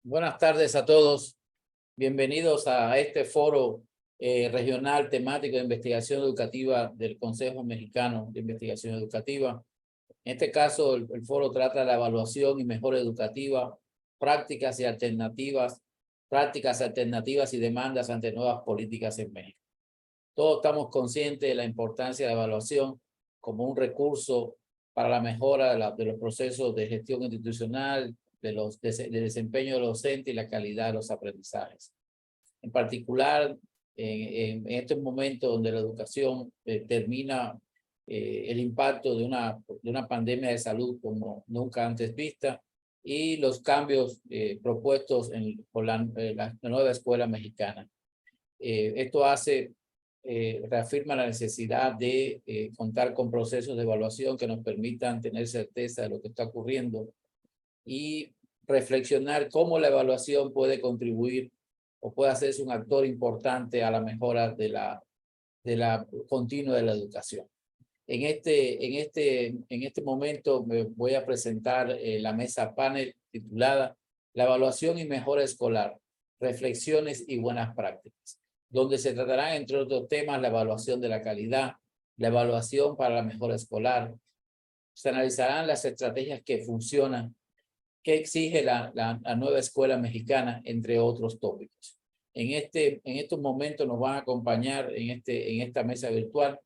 Buenas tardes a todos. Bienvenidos a este foro regional temático de investigación educativa del Consejo Mexicano de Investigación Educativa. En este caso, el foro trata de la evaluación y mejora educativa, prácticas y demandas ante nuevas políticas en México. Todos estamos conscientes de la importancia de la evaluación como un recurso para la mejora de los procesos de gestión institucional, de desempeño de los docentes y la calidad de los aprendizajes. En particular, en estos momentos donde la educación termina el impacto de una pandemia de salud como nunca antes vista y los cambios propuestos por la nueva escuela mexicana. Esto reafirma la necesidad de contar con procesos de evaluación que nos permitan tener certeza de lo que está ocurriendo y reflexionar cómo la evaluación puede contribuir o puede hacerse un actor importante a la mejora de la continua de la educación. En este momento me voy a presentar la mesa panel titulada La evaluación y mejora escolar, reflexiones y buenas prácticas, donde se tratarán, entre otros temas, la evaluación de la calidad, la evaluación para la mejora escolar. Se analizarán las estrategias que funcionan, que exige la nueva escuela mexicana, entre otros tópicos. En estos momentos nos van a acompañar en esta mesa virtual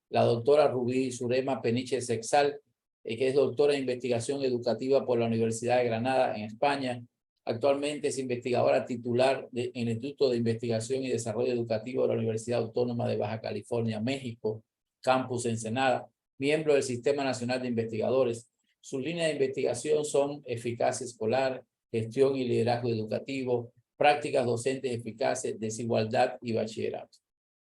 la doctora Rubí Surema Peniche Sexal, que es doctora en investigación educativa por la Universidad de Granada en España. Actualmente es investigadora titular en el Instituto de Investigación y Desarrollo Educativo de la Universidad Autónoma de Baja California, México, Campus Ensenada, miembro del Sistema Nacional de Investigadores. Sus líneas de investigación son eficacia escolar, gestión y liderazgo educativo, prácticas docentes eficaces, desigualdad y bachillerato.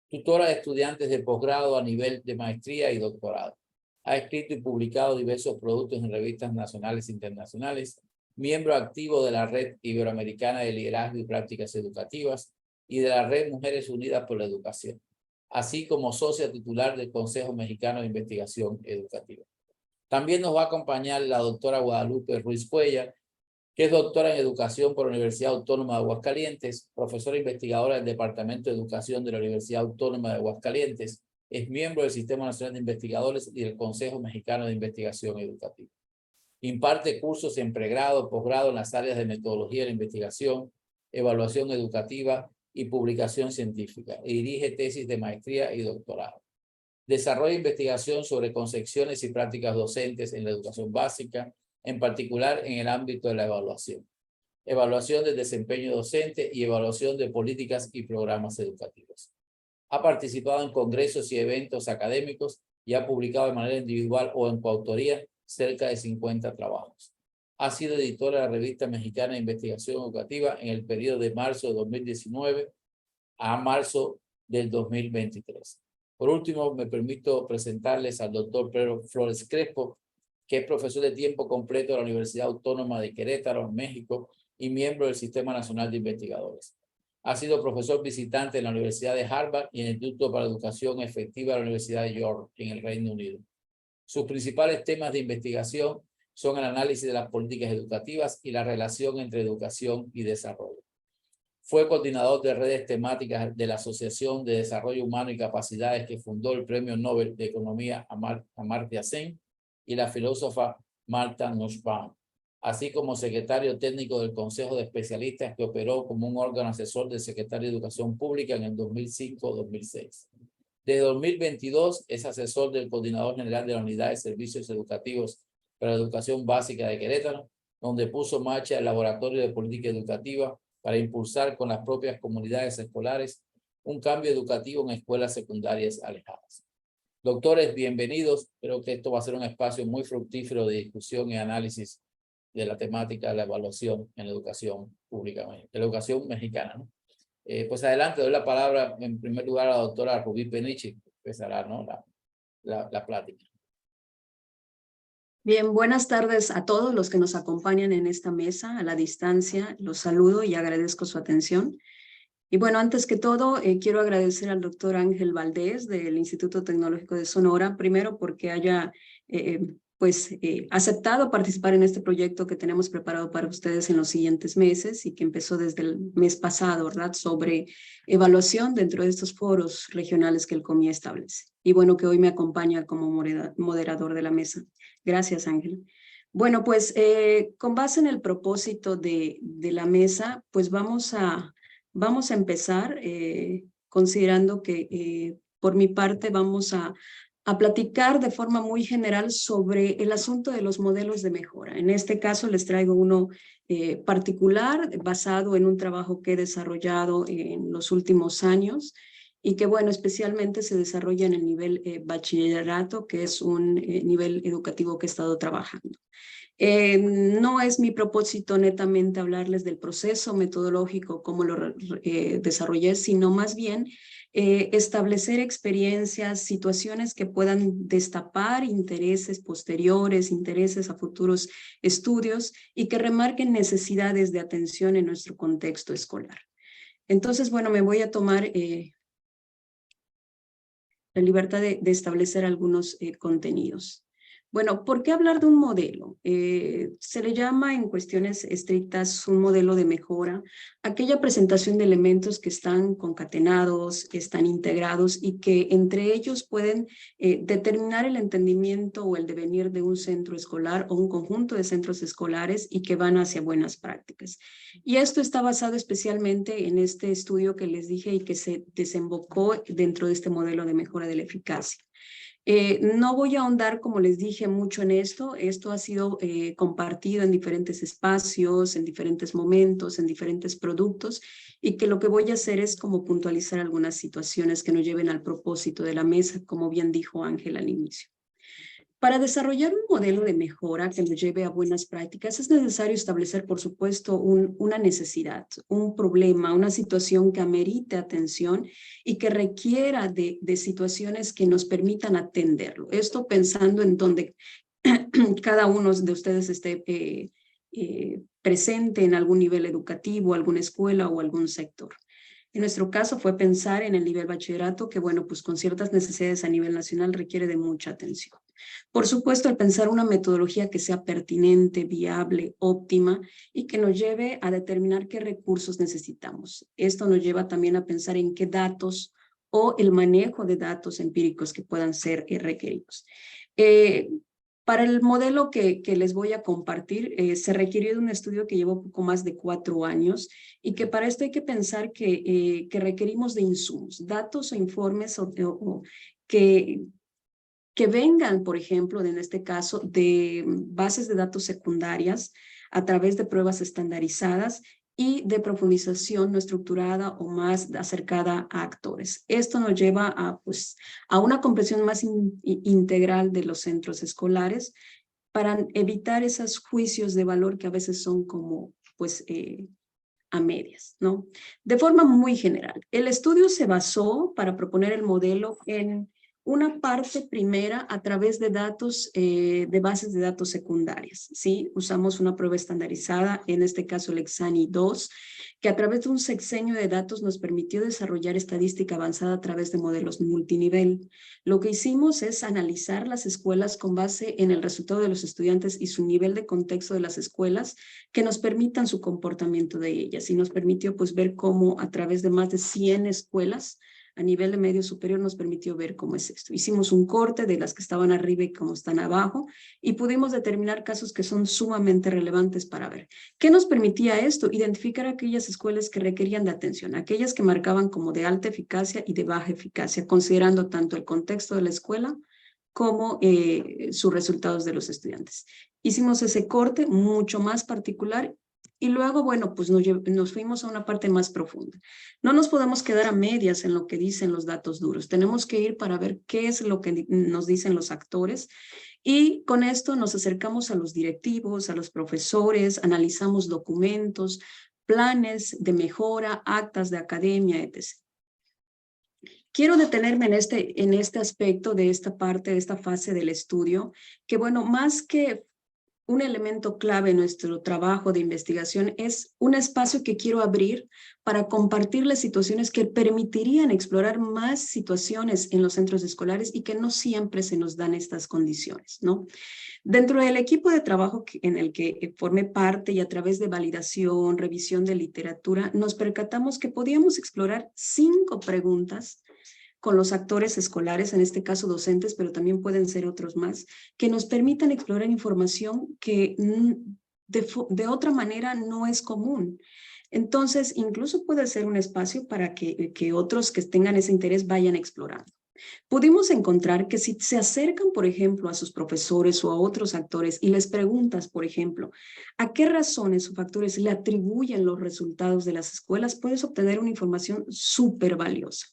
Tutora de estudiantes de posgrado a nivel de maestría y doctorado. Ha escrito y publicado diversos productos en revistas nacionales e internacionales, miembro activo de la Red Iberoamericana de Liderazgo y Prácticas Educativas y de la Red Mujeres Unidas por la Educación, así como socia titular del Consejo Mexicano de Investigación Educativa. También nos va a acompañar la doctora Guadalupe Ruiz Cuellar, que es doctora en Educación por la Universidad Autónoma de Aguascalientes, profesora investigadora del Departamento de Educación de la Universidad Autónoma de Aguascalientes, es miembro del Sistema Nacional de Investigadores y del Consejo Mexicano de Investigación Educativa. Imparte cursos en pregrado, posgrado en las áreas de metodología de la investigación, evaluación educativa y publicación científica, y dirige tesis de maestría y doctorado. Desarrolla investigación sobre concepciones y prácticas docentes en la educación básica, en particular en el ámbito de la evaluación del desempeño docente y evaluación de políticas y programas educativos. Ha participado en congresos y eventos académicos y ha publicado de manera individual o en coautoría cerca de 50 trabajos. Ha sido editora de la Revista Mexicana de Investigación Educativa en el periodo de marzo de 2019 a marzo del 2023. Por último, me permito presentarles al doctor Pedro Flores Crespo, que es profesor de tiempo completo de la Universidad Autónoma de Querétaro, México, y miembro del Sistema Nacional de Investigadores. Ha sido profesor visitante en la Universidad de Harvard y en el Instituto para la Educación Efectiva de la Universidad de York, en el Reino Unido. Sus principales temas de investigación son el análisis de las políticas educativas y la relación entre educación y desarrollo. Fue coordinador de redes temáticas de la Asociación de Desarrollo Humano y Capacidades que fundó el Premio Nobel de Economía Amartya Sen y la filósofa Martha Nussbaum, así como secretario técnico del Consejo de Especialistas que operó como un órgano asesor del secretario de Educación Pública en el 2005-2006. Desde 2022 es asesor del Coordinador General de la Unidad de Servicios Educativos para la Educación Básica de Querétaro, donde puso en marcha el Laboratorio de Política Educativa para impulsar con las propias comunidades escolares un cambio educativo en escuelas secundarias alejadas. Doctores, bienvenidos. Creo que esto va a ser un espacio muy fructífero de discusión y análisis de la temática de la evaluación en la educación pública, en la educación mexicana, ¿no? Pues adelante, doy la palabra en primer lugar a la doctora Rubí Peniche, que empezará, ¿no?, la plática. Bien, buenas tardes a todos los que nos acompañan en esta mesa a la distancia. Los saludo y agradezco su atención. Y bueno, antes que todo, quiero agradecer al doctor Ángel Valdés del Instituto Tecnológico de Sonora, primero porque haya aceptado participar en este proyecto que tenemos preparado para ustedes en los siguientes meses y que empezó desde el mes pasado, ¿verdad? Sobre evaluación dentro de estos foros regionales que el COMIE establece. Y bueno, que hoy me acompaña como moderador de la mesa. Gracias, Ángel. Bueno, pues con base en el propósito de la mesa, pues vamos a empezar considerando que por mi parte vamos a platicar de forma muy general sobre el asunto de los modelos de mejora. En este caso les traigo uno particular basado en un trabajo que he desarrollado en los últimos años y que, bueno, especialmente se desarrolla en el nivel bachillerato, que es un nivel educativo que he estado trabajando. No es mi propósito netamente hablarles del proceso metodológico, cómo lo desarrollé, sino más bien establecer experiencias, situaciones que puedan destapar intereses posteriores, intereses a futuros estudios y que remarquen necesidades de atención en nuestro contexto escolar. Entonces, bueno, me voy a tomar la libertad de establecer algunos contenidos. Bueno, ¿por qué hablar de un modelo? Se le llama en cuestiones estrictas un modelo de mejora, aquella presentación de elementos que están concatenados, que están integrados y que entre ellos pueden determinar el entendimiento o el devenir de un centro escolar o un conjunto de centros escolares y que van hacia buenas prácticas. Y esto está basado especialmente en este estudio que les dije y que se desembocó dentro de este modelo de mejora de la eficacia. No voy a ahondar, como les dije, mucho en esto. Esto ha sido compartido en diferentes espacios, en diferentes momentos, en diferentes productos, y que lo que voy a hacer es como puntualizar algunas situaciones que nos lleven al propósito de la mesa, como bien dijo Ángel al inicio. Para desarrollar un modelo de mejora que nos lleve a buenas prácticas, es necesario establecer, por supuesto, una necesidad, un problema, una situación que amerite atención y que requiera de situaciones que nos permitan atenderlo. Esto pensando en donde cada uno de ustedes esté presente en algún nivel educativo, alguna escuela o algún sector. En nuestro caso fue pensar en el nivel bachillerato, que bueno, pues con ciertas necesidades a nivel nacional requiere de mucha atención. Por supuesto, al pensar una metodología que sea pertinente, viable, óptima y que nos lleve a determinar qué recursos necesitamos. Esto nos lleva también a pensar en qué datos o el manejo de datos empíricos que puedan ser requeridos. Para el modelo que les voy a compartir, se requirió de un estudio que llevó poco más de 4 años y que para esto hay que pensar que requerimos de insumos, datos o informes que vengan, por ejemplo, en este caso, de bases de datos secundarias a través de pruebas estandarizadas y de profundización no estructurada o más acercada a actores. Esto nos lleva a una comprensión más integral de los centros escolares para evitar esos juicios de valor que a veces son como, a medias, ¿no? De forma muy general, el estudio se basó para proponer el modelo en una parte primera a través de datos, de bases de datos secundarias, ¿sí? Usamos una prueba estandarizada, en este caso el Exani 2, que a través de un sexenio de datos nos permitió desarrollar estadística avanzada a través de modelos multinivel. Lo que hicimos es analizar las escuelas con base en el resultado de los estudiantes y su nivel de contexto de las escuelas que nos permitan su comportamiento de ellas y nos permitió pues ver cómo a través de más de 100 escuelas a nivel de medio superior nos permitió ver cómo es esto. Hicimos un corte de las que estaban arriba y cómo están abajo y pudimos determinar casos que son sumamente relevantes para ver. ¿Qué nos permitía esto? Identificar aquellas escuelas que requerían de atención, aquellas que marcaban como de alta eficacia y de baja eficacia, considerando tanto el contexto de la escuela como sus resultados de los estudiantes. Hicimos ese corte mucho más particular y luego, bueno, pues nos fuimos a una parte más profunda. No nos podemos quedar a medias en lo que dicen los datos duros. Tenemos que ir para ver qué es lo que nos dicen los actores y con esto nos acercamos a los directivos, a los profesores, analizamos documentos, planes de mejora, actas de academia, etc. Quiero detenerme en este aspecto de esta parte, de esta fase del estudio, que bueno, más que un elemento clave en nuestro trabajo de investigación es un espacio que quiero abrir para compartirles situaciones que permitirían explorar más situaciones en los centros escolares y que no siempre se nos dan estas condiciones, ¿no? Dentro del equipo de trabajo en el que formé parte y a través de validación, revisión de literatura, nos percatamos que podíamos explorar 5 preguntas con los actores escolares, en este caso docentes, pero también pueden ser otros más, que nos permitan explorar información que de otra manera no es común. Entonces, incluso puede ser un espacio para que otros que tengan ese interés vayan explorando. Pudimos encontrar que si se acercan, por ejemplo, a sus profesores o a otros actores y les preguntas, por ejemplo, a qué razones o factores le atribuyen los resultados de las escuelas, puedes obtener una información súper valiosa.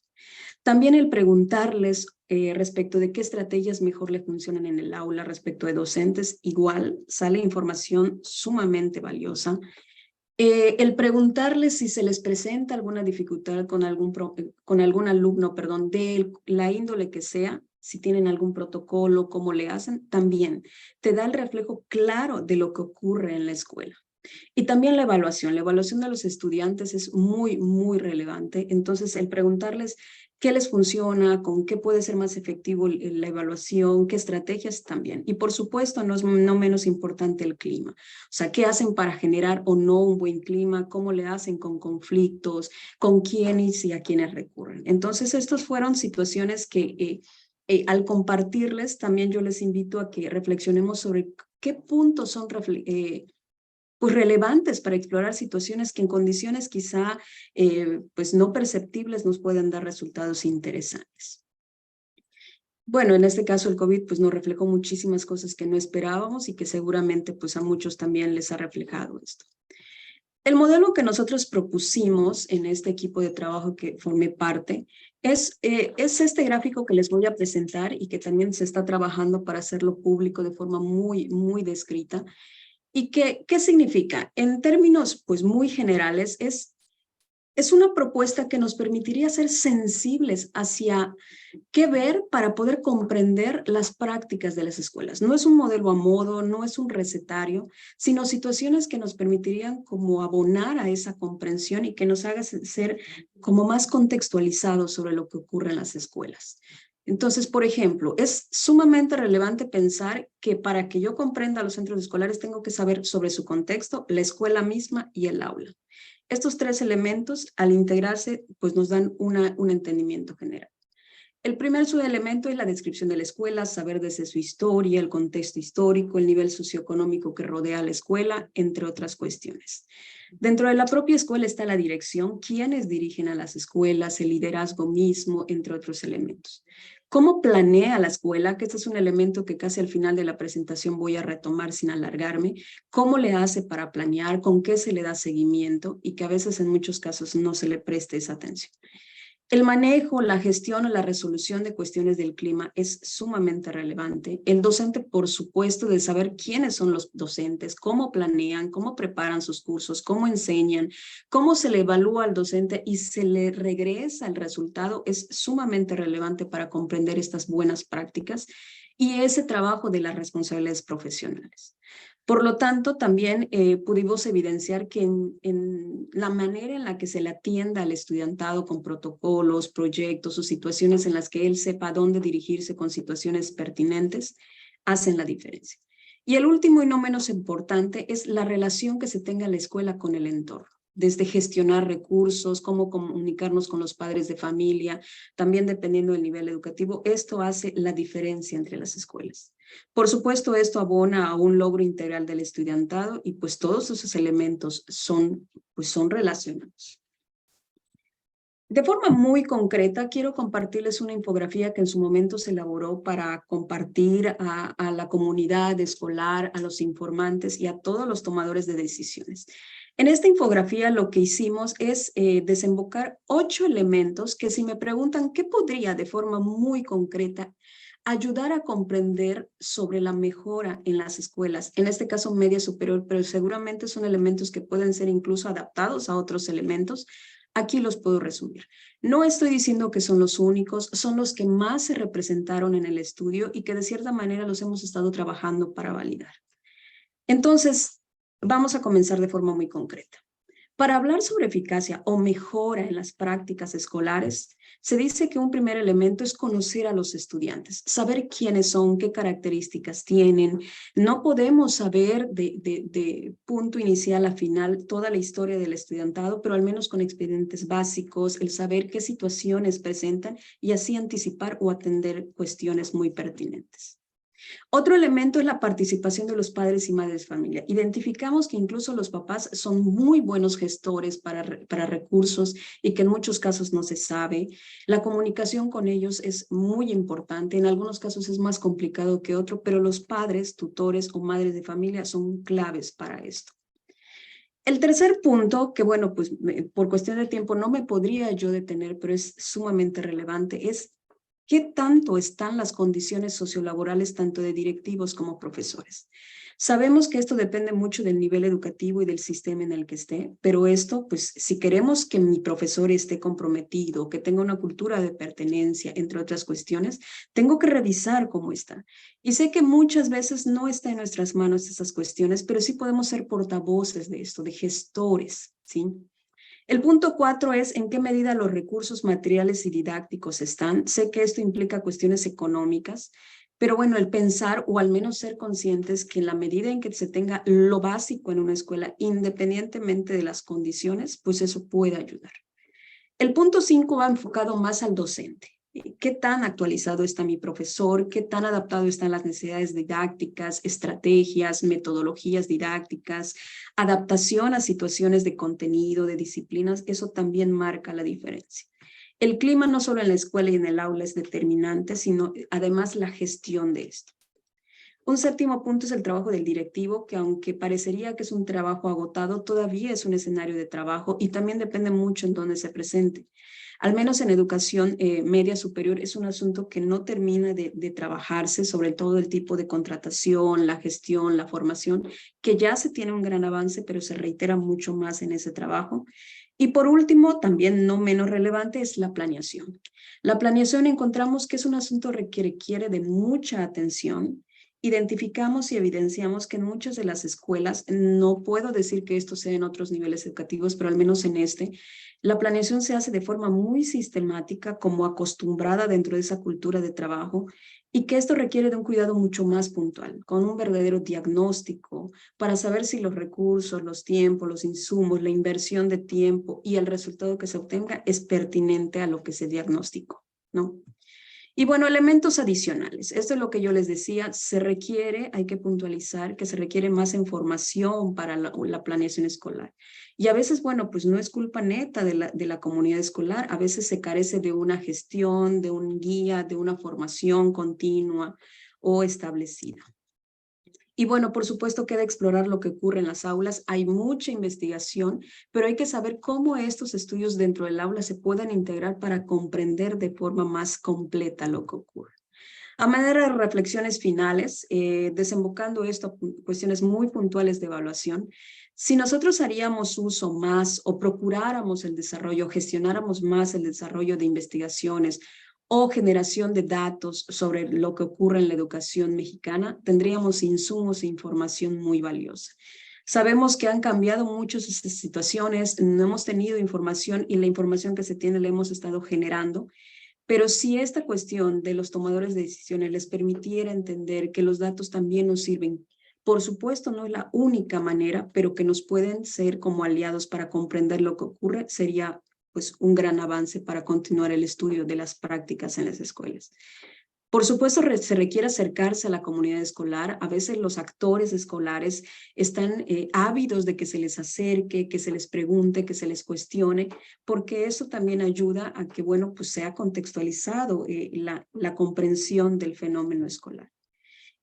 También el preguntarles respecto de qué estrategias mejor le funcionan en el aula respecto de docentes, igual sale información sumamente valiosa. El preguntarles si se les presenta alguna dificultad con algún alumno, perdón, de la índole que sea, si tienen algún protocolo, cómo le hacen, también te da el reflejo claro de lo que ocurre en la escuela. Y también la evaluación de los estudiantes es muy, muy relevante. Entonces, el preguntarles qué les funciona, con qué puede ser más efectivo la evaluación, qué estrategias también. Y por supuesto, no menos importante el clima. O sea, qué hacen para generar o no un buen clima, cómo le hacen con conflictos, con quiénes y a quiénes recurren. Entonces, estas fueron situaciones que al compartirles, también yo les invito a que reflexionemos sobre qué puntos son pues relevantes para explorar situaciones que en condiciones quizá pues no perceptibles nos pueden dar resultados interesantes. Bueno, en este caso el COVID pues nos reflejó muchísimas cosas que no esperábamos y que seguramente pues a muchos también les ha reflejado esto. El modelo que nosotros propusimos en este equipo de trabajo que formé parte es este gráfico que les voy a presentar y que también se está trabajando para hacerlo público de forma muy, muy descrita. ¿Y qué significa? En términos pues muy generales, es una propuesta que nos permitiría ser sensibles hacia qué ver para poder comprender las prácticas de las escuelas. No es un modelo a modo, no es un recetario, sino situaciones que nos permitirían como abonar a esa comprensión y que nos haga ser como más contextualizados sobre lo que ocurre en las escuelas. Entonces, por ejemplo, es sumamente relevante pensar que para que yo comprenda los centros escolares tengo que saber sobre su contexto, la escuela misma y el aula. Estos 3 elementos, al integrarse, pues nos dan un entendimiento general. El primer subelemento es la descripción de la escuela, saber desde su historia, el contexto histórico, el nivel socioeconómico que rodea a la escuela, entre otras cuestiones. Dentro de la propia escuela está la dirección, quiénes dirigen a las escuelas, el liderazgo mismo, entre otros elementos. ¿Cómo planea la escuela? Que este es un elemento que casi al final de la presentación voy a retomar sin alargarme. ¿Cómo le hace para planear? ¿Con qué se le da seguimiento? Y que a veces en muchos casos no se le preste esa atención. El manejo, la gestión o la resolución de cuestiones del clima es sumamente relevante. El docente, por supuesto, de saber quiénes son los docentes, cómo planean, cómo preparan sus cursos, cómo enseñan, cómo se le evalúa al docente y se le regresa el resultado, es sumamente relevante para comprender estas buenas prácticas y ese trabajo de las responsabilidades profesionales. Por lo tanto, también pudimos evidenciar que en la manera en la que se le atienda al estudiantado con protocolos, proyectos o situaciones en las que él sepa dónde dirigirse con situaciones pertinentes, hacen la diferencia. Y el último y no menos importante es la relación que se tenga la escuela con el entorno. Desde gestionar recursos, cómo comunicarnos con los padres de familia, también dependiendo del nivel educativo, esto hace la diferencia entre las escuelas. Por supuesto, esto abona a un logro integral del estudiantado y pues todos esos elementos son relacionados. De forma muy concreta, quiero compartirles una infografía que en su momento se elaboró para compartir a la comunidad escolar, a los informantes y a todos los tomadores de decisiones. En esta infografía lo que hicimos es desembocar 8 elementos que si me preguntan qué podría de forma muy concreta ayudar a comprender sobre la mejora en las escuelas, en este caso media superior, pero seguramente son elementos que pueden ser incluso adaptados a otros elementos. Aquí los puedo resumir. No estoy diciendo que son los únicos, son los que más se representaron en el estudio y que de cierta manera los hemos estado trabajando para validar. Entonces, vamos a comenzar de forma muy concreta. Para hablar sobre eficacia o mejora en las prácticas escolares, se dice que un primer elemento es conocer a los estudiantes, saber quiénes son, qué características tienen. No podemos saber de punto inicial a final toda la historia del estudiantado, pero al menos con expedientes básicos, el saber qué situaciones presentan y así anticipar o atender cuestiones muy pertinentes. Otro elemento es la participación de los padres y madres de familia. Identificamos que incluso los papás son muy buenos gestores para recursos y que en muchos casos no se sabe. La comunicación con ellos es muy importante. En algunos casos es más complicado que otro, pero los padres, tutores o madres de familia son claves para esto. El tercer punto, que bueno, pues por cuestión de tiempo no me podría yo detener, pero es sumamente relevante, es ¿qué tanto están las condiciones sociolaborales tanto de directivos como profesores? Sabemos que esto depende mucho del nivel educativo y del sistema en el que esté, pero esto, pues, si queremos que mi profesor esté comprometido, que tenga una cultura de pertenencia, entre otras cuestiones, tengo que revisar cómo está. Y sé que muchas veces no está en nuestras manos esas cuestiones, pero sí podemos ser portavoces de esto, de gestores, ¿sí? El punto 4 es en qué medida los recursos materiales y didácticos están. Sé que esto implica cuestiones económicas, pero bueno, el pensar o al menos ser conscientes que en la medida en que se tenga lo básico en una escuela, independientemente de las condiciones, pues eso puede ayudar. El punto 5 va enfocado más al docente. ¿Qué tan actualizado está mi profesor? ¿Qué tan adaptado están las necesidades didácticas, estrategias, metodologías didácticas, adaptación a situaciones de contenido, de disciplinas? Eso también marca la diferencia. El clima no solo en la escuela y en el aula es determinante, sino además la gestión de esto. Un séptimo punto es el trabajo del directivo, que aunque parecería que es un trabajo agotado, todavía es un escenario de trabajo y también depende mucho en dónde se presente. Al menos en educación media superior es un asunto que no termina de trabajarse, sobre todo el tipo de contratación, la gestión, la formación, que ya se tiene un gran avance, pero se reitera mucho más en ese trabajo. Y por último, también no menos relevante, es la planeación. La planeación encontramos que es un asunto que requiere de mucha atención. Identificamos y evidenciamos que en muchas de las escuelas, no puedo decir que esto sea en otros niveles educativos, pero al menos en este, la planeación se hace de forma muy sistemática, como acostumbrada dentro de esa cultura de trabajo, y que esto requiere de un cuidado mucho más puntual, con un verdadero diagnóstico para saber si los recursos, los tiempos, los insumos, la inversión de tiempo y el resultado que se obtenga es pertinente a lo que se diagnosticó, ¿no? Y bueno, elementos adicionales. Esto es lo que yo les decía, se requiere, hay que puntualizar que se requiere más información para la planeación escolar. Y a veces, bueno, pues no es culpa neta de la comunidad escolar, a veces se carece de una gestión, de un guía, de una formación continua o establecida. Y bueno, por supuesto queda explorar lo que ocurre en las aulas. Hay mucha investigación, pero hay que saber cómo estos estudios dentro del aula se puedan integrar para comprender de forma más completa lo que ocurre. A manera de reflexiones finales, desembocando esto a cuestiones muy puntuales de evaluación, si nosotros haríamos uso más o procuráramos el desarrollo, gestionáramos más el desarrollo de investigaciones o generación de datos sobre lo que ocurre en la educación mexicana, tendríamos insumos e información muy valiosa. Sabemos que han cambiado muchas situaciones, no hemos tenido información y la información que se tiene la hemos estado generando. Pero si esta cuestión de los tomadores de decisiones les permitiera entender que los datos también nos sirven, por supuesto no es la única manera, pero que nos pueden ser como aliados para comprender lo que ocurre, sería pues un gran avance para continuar el estudio de las prácticas en las escuelas. Por supuesto, se requiere acercarse a la comunidad escolar. A veces los actores escolares están ávidos de que se les acerque, que se les pregunte, que se les cuestione, porque eso también ayuda a que, bueno, pues sea contextualizado la comprensión del fenómeno escolar.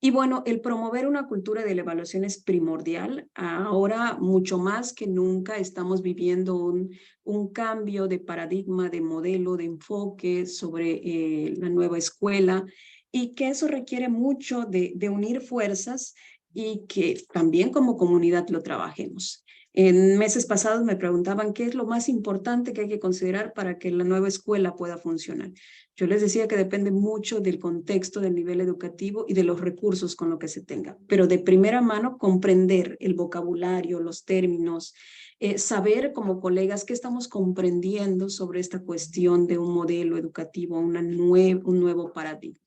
Y bueno, el promover una cultura de la evaluación es primordial. Ahora, mucho más que nunca, estamos viviendo un cambio de paradigma, de modelo, de enfoque sobre la nueva escuela y que eso requiere mucho de unir fuerzas y que también como comunidad lo trabajemos. En meses pasados me preguntaban qué es lo más importante que hay que considerar para que la nueva escuela pueda funcionar. Yo les decía que depende mucho del contexto, del nivel educativo y de los recursos con lo que se tenga, pero de primera mano comprender el vocabulario, los términos, saber como colegas qué estamos comprendiendo sobre esta cuestión de un modelo educativo, un nuevo paradigma.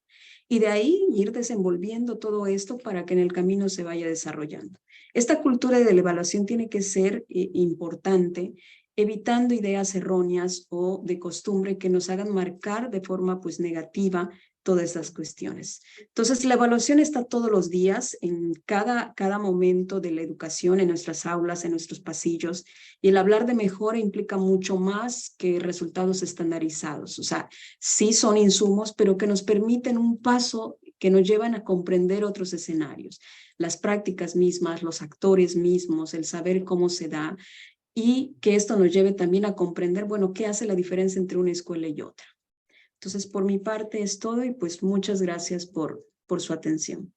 Y de ahí ir desenvolviendo todo esto para que en el camino se vaya desarrollando. Esta cultura de la evaluación tiene que ser importante, evitando ideas erróneas o de costumbre que nos hagan marcar de forma pues negativa todas estas cuestiones. Entonces, la evaluación está todos los días en cada momento de la educación, en nuestras aulas, en nuestros pasillos, y el hablar de mejora implica mucho más que resultados estandarizados. O sea, sí son insumos, pero que nos permiten un paso que nos llevan a comprender otros escenarios, las prácticas mismas, los actores mismos, el saber cómo se da, y que esto nos lleve también a comprender, bueno, qué hace la diferencia entre una escuela y otra. Entonces, por mi parte es todo y pues muchas gracias por su atención.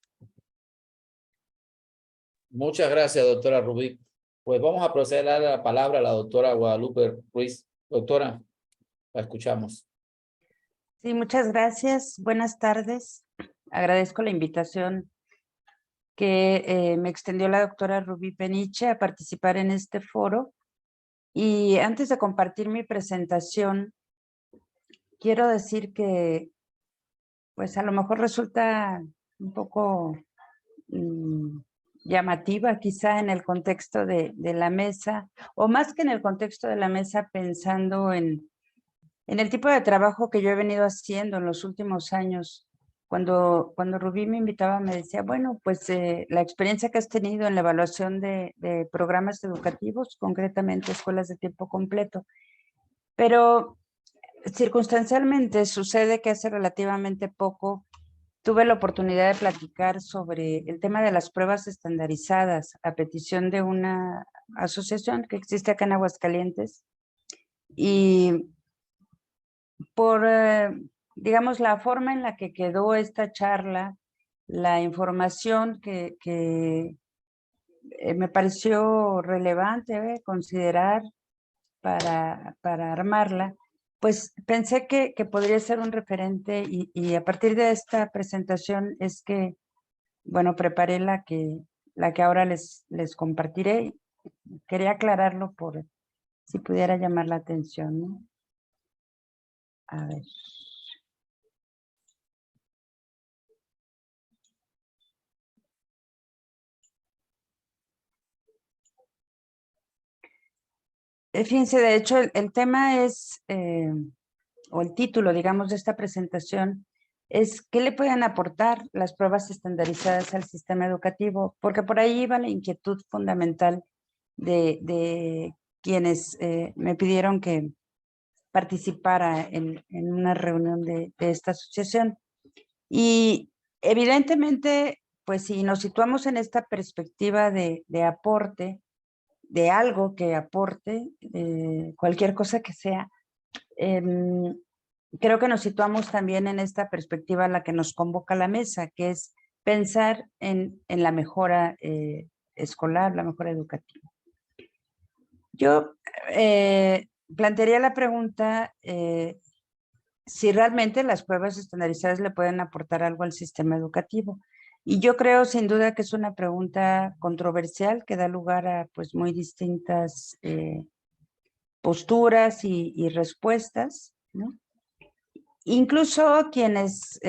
Muchas gracias, doctora Rubí. Pues vamos a proceder a dar la palabra a la doctora Guadalupe Ruiz. Doctora, la escuchamos. Sí, muchas gracias. Buenas tardes. Agradezco la invitación que me extendió la doctora Rubí Peniche a participar en este foro. Y antes de compartir mi presentación, quiero decir que pues a lo mejor resulta un poco llamativa quizá en el contexto de la mesa, o más que en el contexto de la mesa, pensando en el tipo de trabajo que yo he venido haciendo en los últimos años. Cuando Rubí me invitaba, me decía, bueno, pues la experiencia que has tenido en la evaluación de programas educativos, concretamente escuelas de tiempo completo. Pero circunstancialmente sucede que hace relativamente poco tuve la oportunidad de platicar sobre el tema de las pruebas estandarizadas a petición de una asociación que existe acá en Aguascalientes. Y por, digamos, la forma en la que quedó esta charla, la información que me pareció relevante considerar para armarla, pues pensé que podría ser un referente y a partir de esta presentación es que, bueno, preparé la que ahora les compartiré. Quería aclararlo por si pudiera llamar la atención, ¿no? A ver. Fíjense, de hecho, el tema es, o el título, digamos, de esta presentación es ¿qué le pueden aportar las pruebas estandarizadas al sistema educativo? Porque por ahí iba la inquietud fundamental de quienes me pidieron que participara en una reunión de esta asociación. Y evidentemente, pues si nos situamos en esta perspectiva de aporte, de algo que aporte, cualquier cosa que sea, creo que nos situamos también en esta perspectiva a la que nos convoca la mesa, que es pensar en la mejora escolar, la mejora educativa. Yo plantearía la pregunta si realmente las pruebas estandarizadas le pueden aportar algo al sistema educativo. Y yo creo sin duda que es una pregunta controversial que da lugar a pues muy distintas posturas y respuestas, ¿no? Incluso quienes,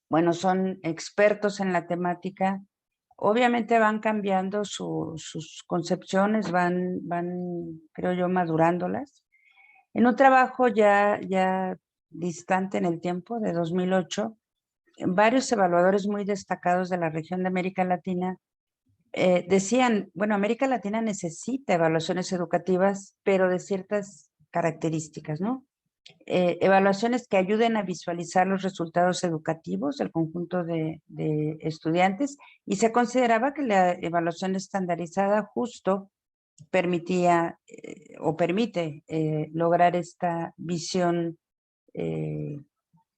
bueno, son expertos en la temática, obviamente van cambiando sus concepciones, van, creo yo, madurándolas. En un trabajo ya distante en el tiempo, de 2008, varios evaluadores muy destacados de la región de América Latina decían, bueno, América Latina necesita evaluaciones educativas, pero de ciertas características, ¿no? Evaluaciones que ayuden a visualizar los resultados educativos del conjunto de estudiantes, y se consideraba que la evaluación estandarizada justo permitía o permite lograr esta visión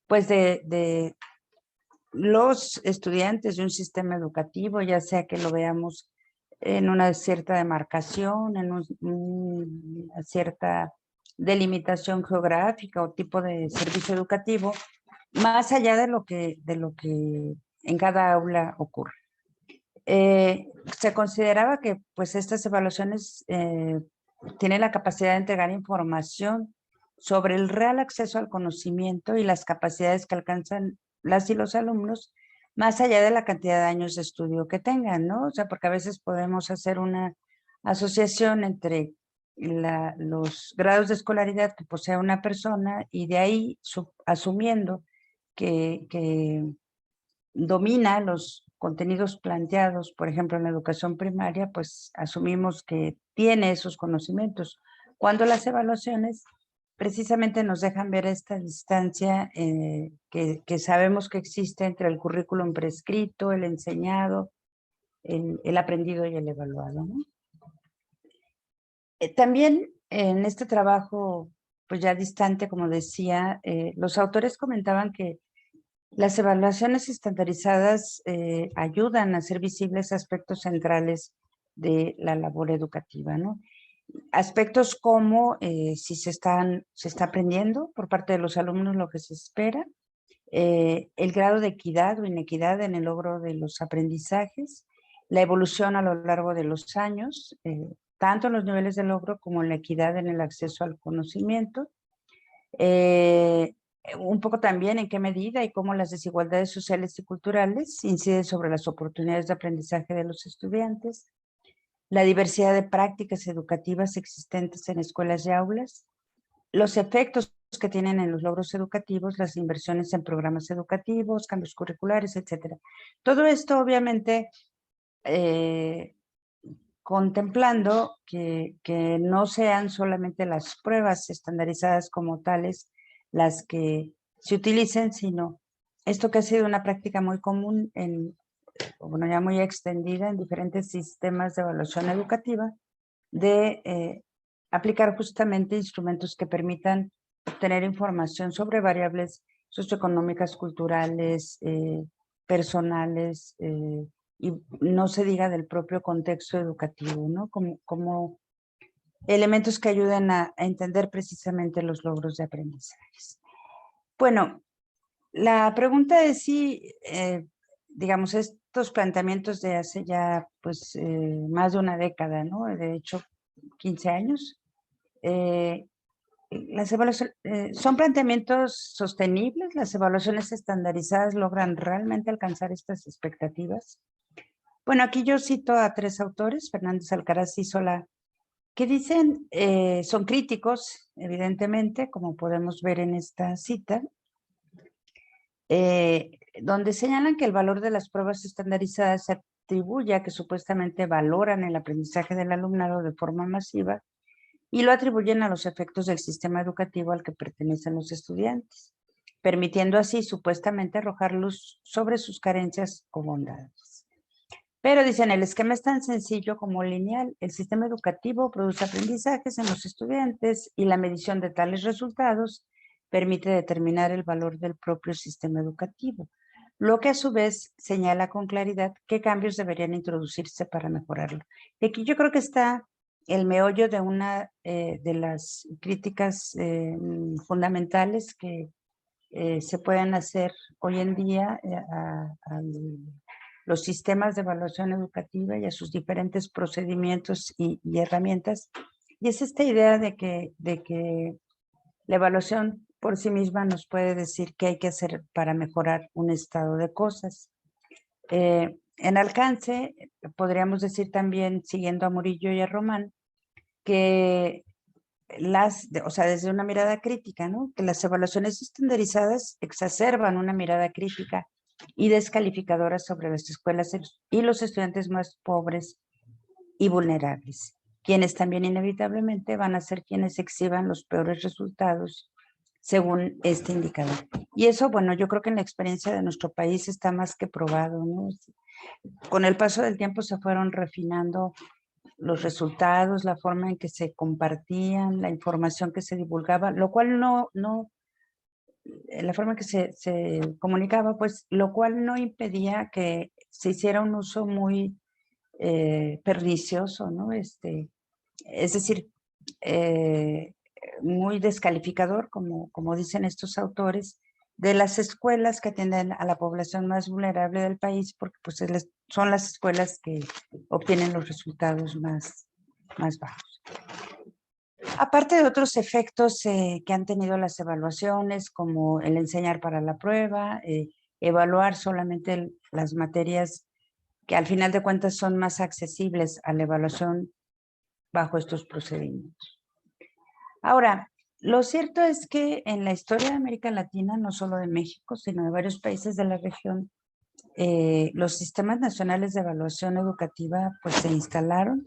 pues de los estudiantes de un sistema educativo, ya sea que lo veamos en una cierta demarcación, en una cierta delimitación geográfica o tipo de servicio educativo, más allá de lo que en cada aula ocurre. Se consideraba que pues estas evaluaciones tienen la capacidad de entregar información sobre el real acceso al conocimiento y las capacidades que alcanzan las y los alumnos, más allá de la cantidad de años de estudio que tengan, ¿no? O sea, porque a veces podemos hacer una asociación entre los grados de escolaridad que posee una persona y de ahí asumiendo que domina los contenidos planteados, por ejemplo, en la educación primaria, pues asumimos que tiene esos conocimientos. Cuando las evaluaciones precisamente nos dejan ver esta distancia que sabemos que existe entre el currículum prescrito, el enseñado, el aprendido y el evaluado, ¿no? También en este trabajo, pues ya distante, como decía, los autores comentaban que las evaluaciones estandarizadas ayudan a hacer visibles aspectos centrales de la labor educativa, ¿no? Aspectos como si se está aprendiendo por parte de los alumnos lo que se espera, el grado de equidad o inequidad en el logro de los aprendizajes, la evolución a lo largo de los años, tanto en los niveles de logro como en la equidad en el acceso al conocimiento, un poco también en qué medida y cómo las desigualdades sociales y culturales inciden sobre las oportunidades de aprendizaje de los estudiantes, la diversidad de prácticas educativas existentes en escuelas y aulas, los efectos que tienen en los logros educativos, las inversiones en programas educativos, cambios curriculares, etc. Todo esto obviamente contemplando que no sean solamente las pruebas estandarizadas como tales las que se utilicen, sino esto que ha sido una práctica muy común, bueno, ya muy extendida en diferentes sistemas de evaluación educativa, de aplicar justamente instrumentos que permitan obtener información sobre variables socioeconómicas, culturales, personales, y no se diga del propio contexto educativo, ¿no? Como elementos que ayuden a entender precisamente los logros de aprendizajes. Bueno, la pregunta es si, digamos, estos planteamientos de hace ya, pues, más de una década, ¿no? De hecho, 15 años, las evaluaciones, ¿son planteamientos sostenibles? ¿Las evaluaciones estandarizadas logran realmente alcanzar estas expectativas? Bueno, aquí yo cito a 3 autores, Fernández, Alcaraz y Solá, que dicen, son críticos, evidentemente, como podemos ver en esta cita, donde señalan que el valor de las pruebas estandarizadas se atribuye a que supuestamente valoran el aprendizaje del alumnado de forma masiva y lo atribuyen a los efectos del sistema educativo al que pertenecen los estudiantes, permitiendo así supuestamente arrojar luz sobre sus carencias o bondades. Pero dicen, el esquema es tan sencillo como lineal. El sistema educativo produce aprendizajes en los estudiantes y la medición de tales resultados permite determinar el valor del propio sistema educativo, lo que a su vez señala con claridad qué cambios deberían introducirse para mejorarlo. Y aquí yo creo que está el meollo de una de las críticas fundamentales que se pueden hacer hoy en día a los sistemas de evaluación educativa y a sus diferentes procedimientos y herramientas. Y es esta idea de que la evaluación por sí misma nos puede decir qué hay que hacer para mejorar un estado de cosas. En alcance, podríamos decir también, siguiendo a Murillo y a Román, que o sea, desde una mirada crítica, ¿no? Que las evaluaciones estandarizadas exacerban una mirada crítica y descalificadora sobre las escuelas y los estudiantes más pobres y vulnerables, quienes también inevitablemente van a ser quienes exhiban los peores resultados según este indicador. Y eso, bueno, yo creo que en la experiencia de nuestro país está más que probado, ¿no? Con el paso del tiempo se fueron refinando los resultados, la forma en que se compartían, la información que se divulgaba, lo cual la forma en que se comunicaba, pues, lo cual no impedía que se hiciera un uso muy pernicioso, ¿no? Es decir, muy descalificador, como dicen estos autores, de las escuelas que atienden a la población más vulnerable del país, porque pues son las escuelas que obtienen los resultados más bajos. Aparte de otros efectos que han tenido las evaluaciones, como el enseñar para la prueba, evaluar solamente las materias que al final de cuentas son más accesibles a la evaluación bajo estos procedimientos. Ahora, lo cierto es que en la historia de América Latina, no solo de México, sino de varios países de la región, los sistemas nacionales de evaluación educativa pues se instalaron,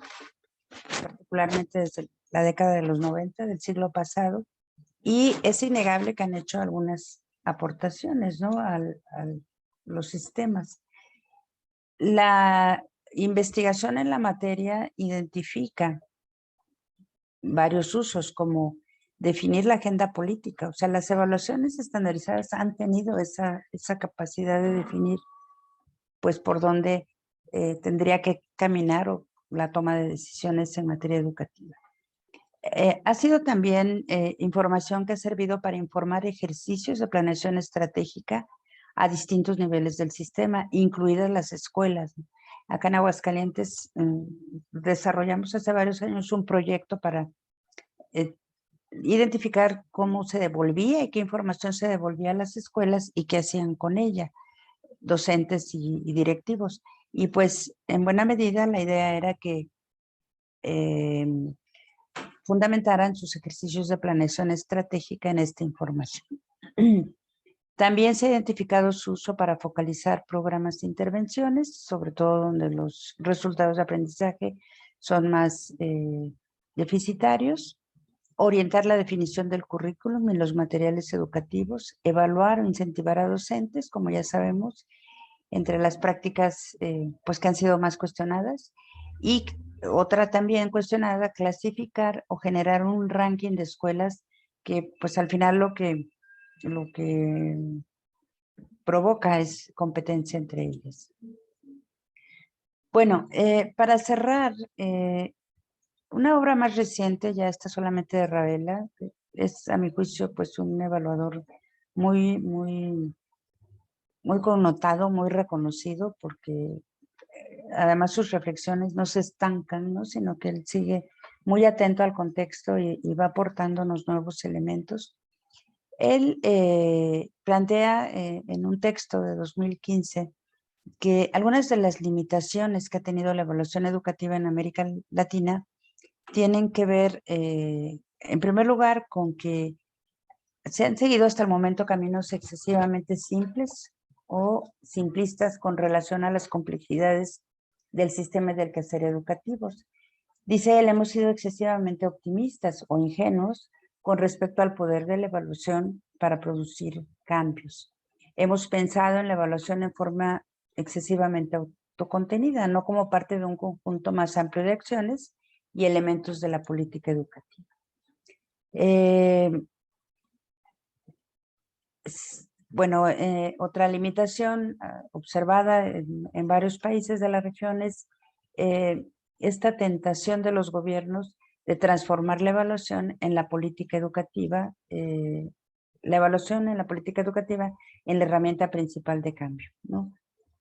particularmente desde la década de los 90 del siglo pasado, y es innegable que han hecho algunas aportaciones, ¿no? a los sistemas. La investigación en la materia identifica varios usos, como definir la agenda política. O sea, las evaluaciones estandarizadas han tenido esa capacidad de definir, pues, por dónde tendría que caminar o la toma de decisiones en materia educativa. Ha sido también información que ha servido para informar ejercicios de planeación estratégica a distintos niveles del sistema, incluidas las escuelas. Acá en Aguascalientes desarrollamos hace varios años un proyecto para identificar cómo se devolvía y qué información se devolvía a las escuelas y qué hacían con ella, docentes y directivos. Y pues en buena medida la idea era que fundamentaran sus ejercicios de planeación estratégica en esta información. También se ha identificado su uso para focalizar programas de intervenciones, sobre todo donde los resultados de aprendizaje son más deficitarios, orientar la definición del currículum y los materiales educativos, evaluar o incentivar a docentes, como ya sabemos, entre las prácticas pues que han sido más cuestionadas, y otra también cuestionada, clasificar o generar un ranking de escuelas que pues al final lo que provoca es competencia entre ellas. Bueno, para cerrar, una obra más reciente, ya está solamente de Ravela, es a mi juicio pues un evaluador muy connotado, muy reconocido, porque además sus reflexiones no se estancan, ¿no? Sino que él sigue muy atento al contexto y va aportándonos nuevos elementos. Él plantea en un texto de 2015 que algunas de las limitaciones que ha tenido la evaluación educativa en América Latina tienen que ver, en primer lugar, con que se han seguido hasta el momento caminos excesivamente simples o simplistas con relación a las complejidades del sistema del quehacer educativos. Dice él, hemos sido excesivamente optimistas o ingenuos con respecto al poder de la evaluación para producir cambios. Hemos pensado en la evaluación en forma excesivamente autocontenida, no como parte de un conjunto más amplio de acciones y elementos de la política educativa. Bueno, otra limitación observada en varios países de la región es esta tentación de los gobiernos de transformar la evaluación en la política educativa, la evaluación en la política educativa en la herramienta principal de cambio, ¿no?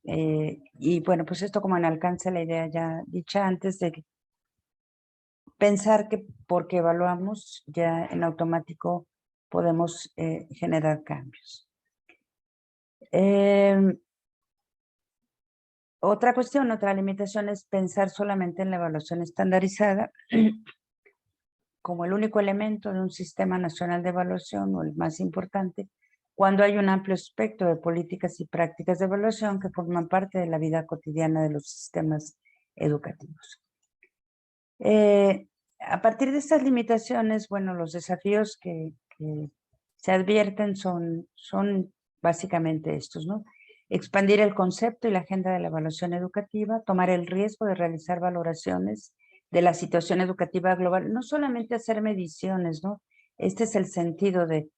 Y bueno, pues esto como en alcance la idea ya dicha antes de pensar que porque evaluamos ya en automático podemos generar cambios. Otra cuestión, otra limitación es pensar solamente en la evaluación estandarizada como el único elemento de un sistema nacional de evaluación o el más importante, cuando hay un amplio espectro de políticas y prácticas de evaluación que forman parte de la vida cotidiana de los sistemas educativos. A partir de estas limitaciones, bueno, los desafíos que se advierten son básicamente estos, ¿no? Expandir el concepto y la agenda de la evaluación educativa, tomar el riesgo de realizar valoraciones de la situación educativa global, no solamente hacer mediciones, ¿no? Este es el sentido de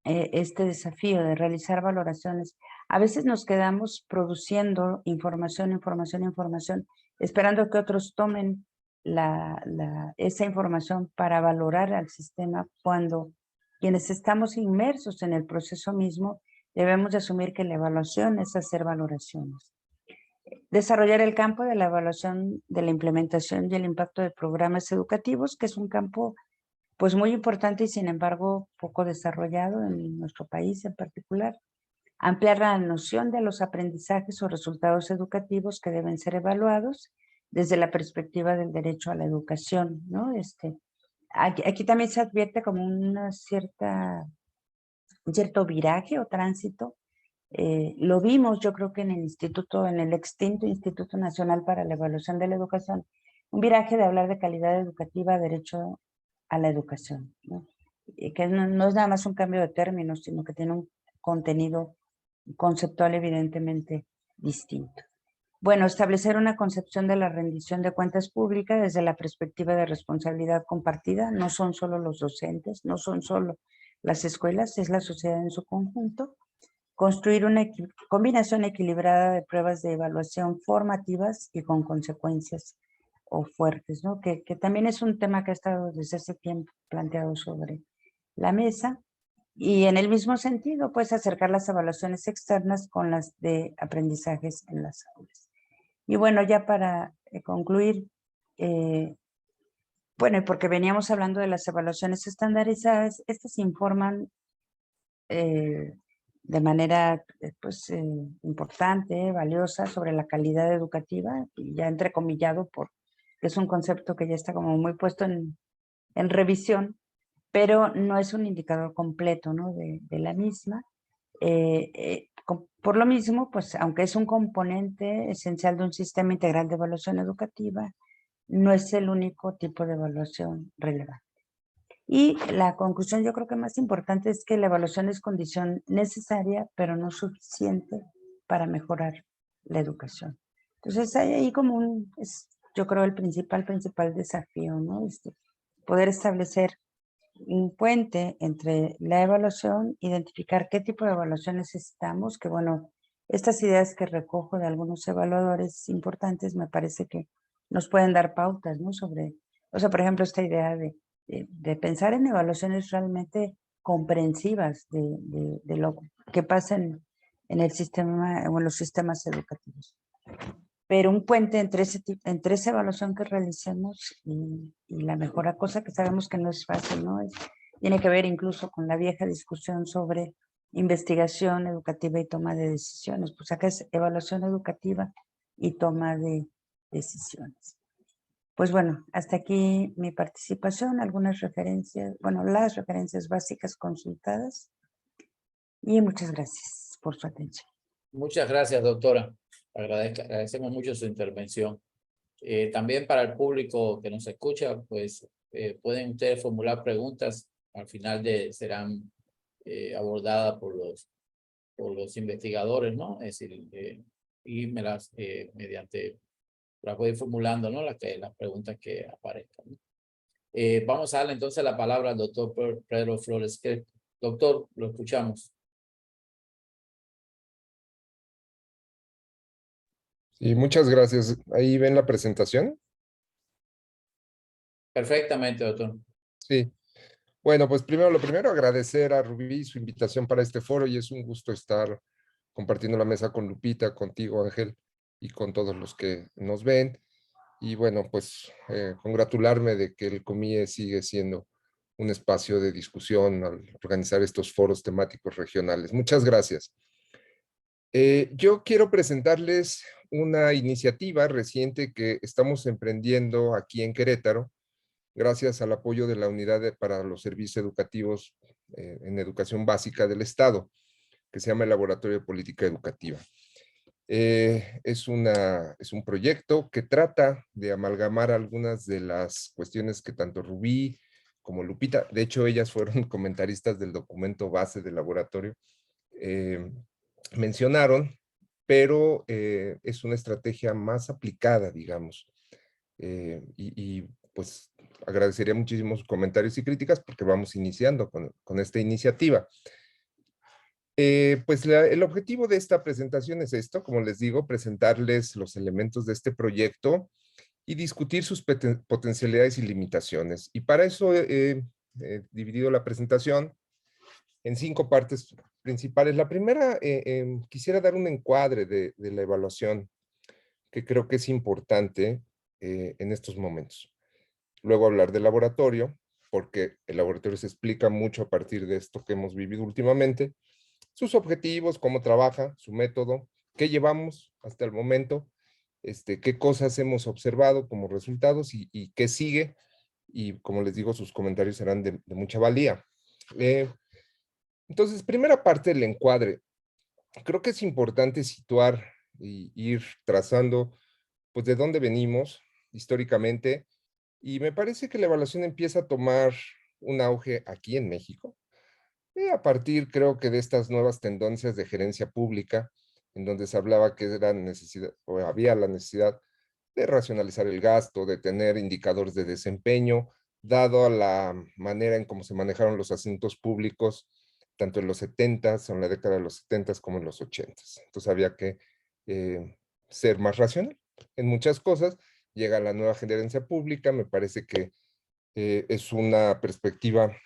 este desafío de realizar valoraciones. A veces nos quedamos produciendo información esperando que otros tomen esa información para valorar al sistema, cuando quienes estamos inmersos en el proceso mismo debemos de asumir que la evaluación es hacer valoraciones. Desarrollar el campo de la evaluación de la implementación y el impacto de programas educativos, que es un campo pues muy importante y sin embargo poco desarrollado en nuestro país en particular. Ampliar la noción de los aprendizajes o resultados educativos que deben ser evaluados desde la perspectiva del derecho a la educación, ¿no? Aquí también se advierte como un cierto viraje o tránsito. Lo vimos, yo creo que en el extinto Instituto Nacional para la Evaluación de la Educación, un viraje de hablar de calidad educativa a derecho a la educación, ¿no? Y que no es nada más un cambio de términos, sino que tiene un contenido conceptual evidentemente distinto. Bueno, establecer una concepción de la rendición de cuentas públicas desde la perspectiva de responsabilidad compartida. No son solo los docentes, no son solo las escuelas, es la sociedad en su conjunto. Construir una combinación equilibrada de pruebas de evaluación formativas y con consecuencias o fuertes, ¿no? Que también es un tema que ha estado desde hace tiempo planteado sobre la mesa. Y en el mismo sentido, pues acercar las evaluaciones externas con las de aprendizajes en las aulas. Y bueno, ya para concluir, bueno, porque veníamos hablando de las evaluaciones estandarizadas, estas informan de manera pues, importante, valiosa, sobre la calidad educativa, y ya entrecomillado, porque es un concepto que ya está como muy puesto en revisión, pero no es un indicador completo, ¿no? de la misma. Por lo mismo, pues aunque es un componente esencial de un sistema integral de evaluación educativa, no es el único tipo de evaluación relevante. Y la conclusión yo creo que más importante es que la evaluación es condición necesaria, pero no suficiente para mejorar la educación. Entonces hay ahí como yo creo el principal desafío, ¿no? Poder establecer un puente entre la evaluación, identificar qué tipo de evaluación necesitamos, que bueno, estas ideas que recojo de algunos evaluadores importantes me parece que nos pueden dar pautas, ¿no? Sobre, o sea, por ejemplo, esta idea de pensar en evaluaciones realmente comprensivas de lo que pasa en el sistema o en los sistemas educativos. Pero un puente entre esa evaluación que realicemos y la mejor cosa que sabemos que no es fácil, ¿no? Tiene que ver incluso con la vieja discusión sobre investigación educativa y toma de decisiones. Pues acá es evaluación educativa y toma de decisiones. Pues bueno, hasta aquí mi participación, algunas referencias, bueno, las referencias básicas consultadas. Y muchas gracias por su atención. Muchas gracias, doctora. Agradecemos mucho su intervención. También para el público que nos escucha, pues pueden ustedes formular preguntas. Al final serán abordadas por los investigadores, ¿no? Es decir, y mediante las voy formulando, ¿no? Las preguntas que aparezcan, ¿no? Vamos a darle entonces la palabra al doctor Pedro Flores. Doctor, lo escuchamos. Sí, muchas gracias. Ahí ven la presentación. Perfectamente, doctor. Sí. Bueno, pues lo primero agradecer a Rubí su invitación para este foro, y es un gusto estar compartiendo la mesa con Lupita, contigo, Ángel, y con todos los que nos ven. Y bueno, pues congratularme de que el COMIE sigue siendo un espacio de discusión al organizar estos foros temáticos regionales. Muchas gracias. Yo quiero presentarles una iniciativa reciente que estamos emprendiendo aquí en Querétaro, gracias al apoyo de la Unidad para los Servicios Educativos en Educación Básica del Estado, que se llama el Laboratorio de Política Educativa. Es un proyecto que trata de amalgamar algunas de las cuestiones que tanto Rubí como Lupita, de hecho ellas fueron comentaristas del documento base del laboratorio, mencionaron, pero es una estrategia más aplicada, digamos. Pues agradecería muchísimos comentarios y críticas porque vamos iniciando con esta iniciativa. Pues el objetivo de esta presentación es esto, como les digo, presentarles los elementos de este proyecto y discutir sus potencialidades y limitaciones. Y para eso he dividido la presentación en 5 partes principales. La primera, quisiera dar un encuadre de la evaluación que creo que es importante en estos momentos. Luego hablar del laboratorio, porque el laboratorio se explica mucho a partir de esto que hemos vivido últimamente, sus objetivos, cómo trabaja, su método, qué llevamos hasta el momento, qué cosas hemos observado como resultados y qué sigue. Y como les digo, sus comentarios serán de mucha valía. Entonces, primera parte del encuadre. Creo que es importante situar y ir trazando, pues, de dónde venimos históricamente. Y me parece que la evaluación empieza a tomar un auge aquí en México, a partir, creo que de estas nuevas tendencias de gerencia pública, en donde se hablaba que era necesidad, o había la necesidad de racionalizar el gasto, de tener indicadores de desempeño, dado a la manera en cómo se manejaron los asuntos públicos, tanto en los 70s, en la década de los 70s, como en los 80s. Entonces había que ser más racional en muchas cosas. Llega la nueva gerencia pública, me parece que es una perspectiva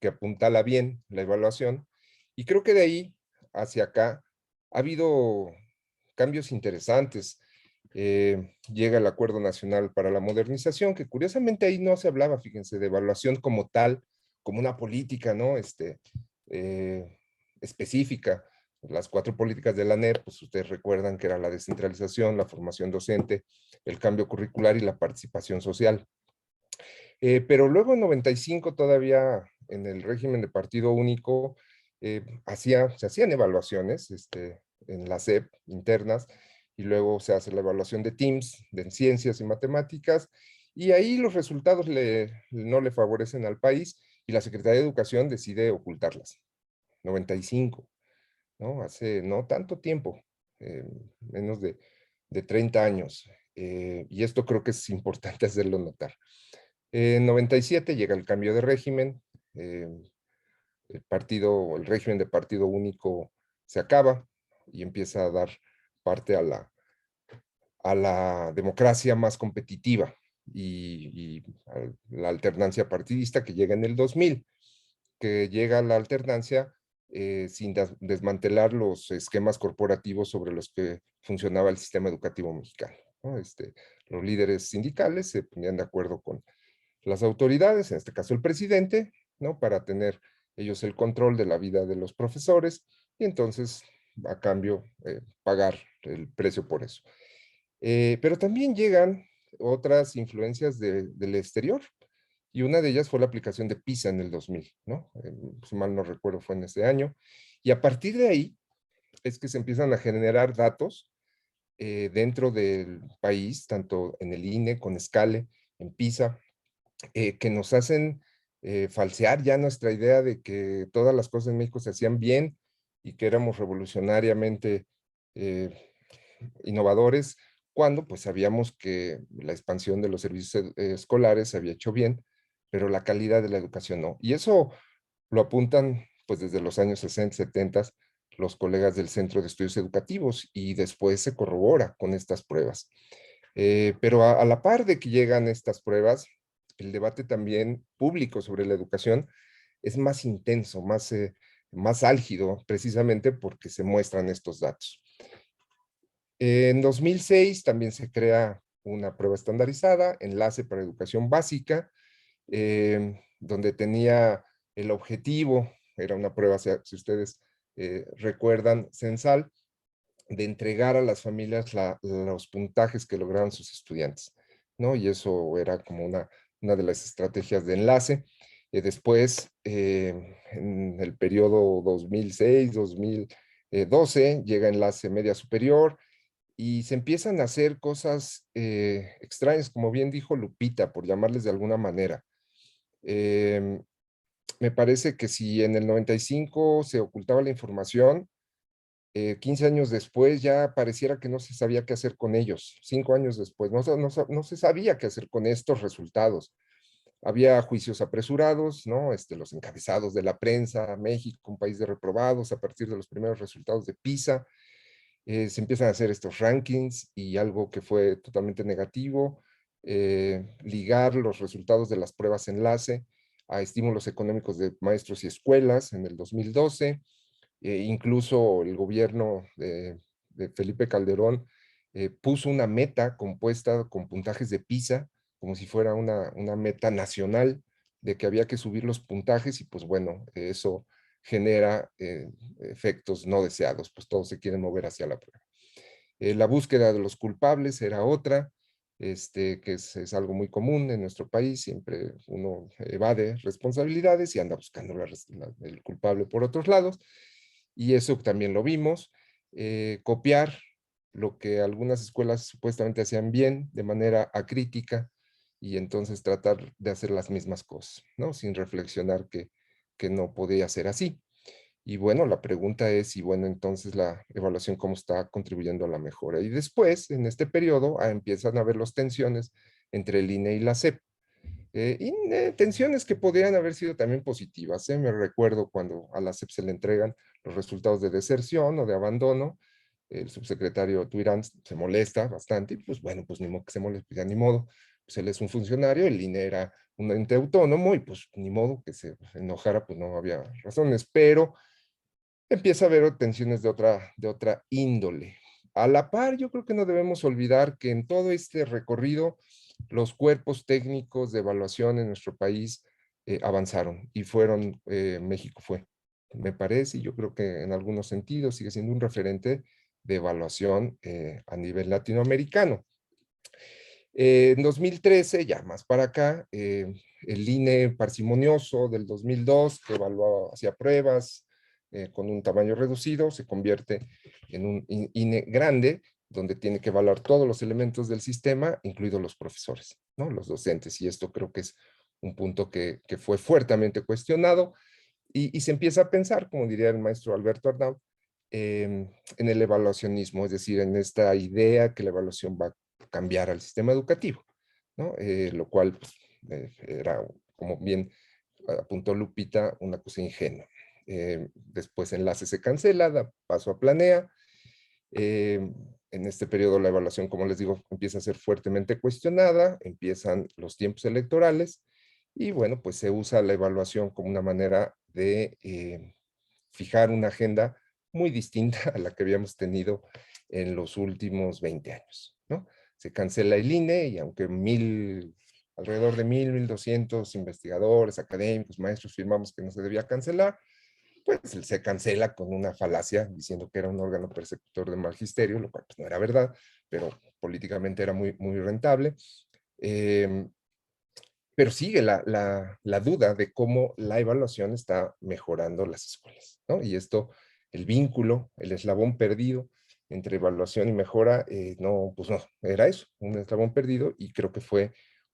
que apuntala bien la evaluación, y creo que de ahí hacia acá ha habido cambios interesantes. Llega el Acuerdo Nacional para la Modernización, que curiosamente ahí no se hablaba, fíjense, de evaluación como tal, como una política, ¿no? Específica. Las 4 políticas de la NEP, pues ustedes recuerdan que era la descentralización, la formación docente, el cambio curricular y la participación social. Pero luego en 95 todavía en el régimen de partido único se hacían evaluaciones en la SEP internas, y luego se hace la evaluación de TIMSS, de ciencias y matemáticas, y ahí los resultados no le favorecen al país y la Secretaría de Educación decide ocultarlas. 95, ¿no? Hace no tanto tiempo, menos de 30 años. Y esto creo que es importante hacerlo notar. En 97 llega el cambio de régimen, el régimen de partido único se acaba y empieza a dar parte a la democracia más competitiva y a la alternancia partidista que llega en el 2000, que llega a la alternancia sin desmantelar los esquemas corporativos sobre los que funcionaba el sistema educativo mexicano, ¿no? Los líderes sindicales se ponían de acuerdo con las autoridades, en este caso el presidente, ¿no? Para tener ellos el control de la vida de los profesores y entonces a cambio pagar el precio por eso. Pero también llegan otras influencias del exterior, y una de ellas fue la aplicación de PISA en el 2000, ¿no? Si mal no recuerdo fue en ese año, y a partir de ahí es que se empiezan a generar datos dentro del país, tanto en el INE, con Scale, en PISA, que nos hacen falsear ya nuestra idea de que todas las cosas en México se hacían bien y que éramos revolucionariamente innovadores, cuando pues sabíamos que la expansión de los servicios escolares se había hecho bien, pero la calidad de la educación no. Y eso lo apuntan pues desde los años 60, 70 los colegas del Centro de Estudios Educativos, y después se corrobora con estas pruebas. Pero a la par de que llegan estas pruebas, el debate también público sobre la educación es más intenso, más álgido, precisamente porque se muestran estos datos. En 2006 también se crea una prueba estandarizada, Enlace para Educación Básica, donde tenía el objetivo, era una prueba, si ustedes recuerdan, censal, de entregar a las familias los puntajes que lograron sus estudiantes, ¿no? Y eso era como una de las estrategias de enlace. Después, en el periodo 2006-2012, llega enlace media superior, y se empiezan a hacer cosas extrañas, como bien dijo Lupita, por llamarles de alguna manera. Me parece que si en el 95 se ocultaba la información, 15 años después ya pareciera que no se sabía qué hacer con ellos. 5 años después, no se sabía qué hacer con estos resultados. Había juicios apresurados, ¿no? Los encabezados de la prensa, México, un país de reprobados, a partir de los primeros resultados de PISA, se empiezan a hacer estos rankings y algo que fue totalmente negativo, ligar los resultados de las pruebas enlace a estímulos económicos de maestros y escuelas en el 2012, incluso el gobierno de Felipe Calderón puso una meta compuesta con puntajes de PISA, como si fuera una meta nacional de que había que subir los puntajes y pues bueno, eso genera efectos no deseados, pues todos se quieren mover hacia la prueba. La búsqueda de los culpables era otra, que es algo muy común en nuestro país, siempre uno evade responsabilidades y anda buscando el culpable por otros lados, y eso también lo vimos. Copiar lo que algunas escuelas supuestamente hacían bien de manera acrítica y entonces tratar de hacer las mismas cosas, ¿no? Sin reflexionar que no podía ser así. Y bueno, la pregunta es, y bueno, entonces la evaluación cómo está contribuyendo a la mejora. Y después, en este periodo, empiezan a haber las tensiones entre el INE y la SEP. Tensiones que podrían haber sido también positivas. Me recuerdo cuando a la SEP se le entregan los resultados de deserción o de abandono, el subsecretario Tuirán se molesta bastante, y pues bueno, pues ni modo que se moleste, ya ni modo, pues él es un funcionario, el INE era un ente autónomo, y pues ni modo que se enojara, pues no había razones, pero empieza a haber tensiones de otra índole. A la par, yo creo que no debemos olvidar que en todo este recorrido, los cuerpos técnicos de evaluación en nuestro país avanzaron y fueron, México fue, me parece, y yo creo que en algunos sentidos sigue siendo un referente de evaluación a nivel latinoamericano. En 2013, ya más para acá, el INE parsimonioso del 2002, que evaluó, hacía pruebas con un tamaño reducido, se convierte en un INE grande, donde tiene que evaluar todos los elementos del sistema, incluidos los profesores, ¿no? Los docentes, y esto creo que es un punto que fue fuertemente cuestionado, y se empieza a pensar, como diría el maestro Alberto Arnaud, en el evaluacionismo, es decir, en esta idea que la evaluación va a cambiar al sistema educativo, ¿no? Lo cual pues, era, como bien apuntó Lupita, una cosa ingenua. Después Enlace se cancela, da paso a Planea. En este periodo la evaluación, como les digo, empieza a ser fuertemente cuestionada, empiezan los tiempos electorales y bueno, pues se usa la evaluación como una manera de fijar una agenda muy distinta a la que habíamos tenido en los últimos 20 años, ¿no? Se cancela el INE y aunque alrededor de 1,200 investigadores, académicos, maestros firmamos que no se debía cancelar, pues se cancela con una falacia diciendo que era un órgano persecutor del magisterio, lo cual pues, no era verdad, pero políticamente era muy, muy rentable. Pero sigue la duda de cómo la evaluación está mejorando las escuelas, ¿no? Y esto, el vínculo, el eslabón perdido entre evaluación y mejora, no, pues no, era eso, un eslabón perdido, y creo que fue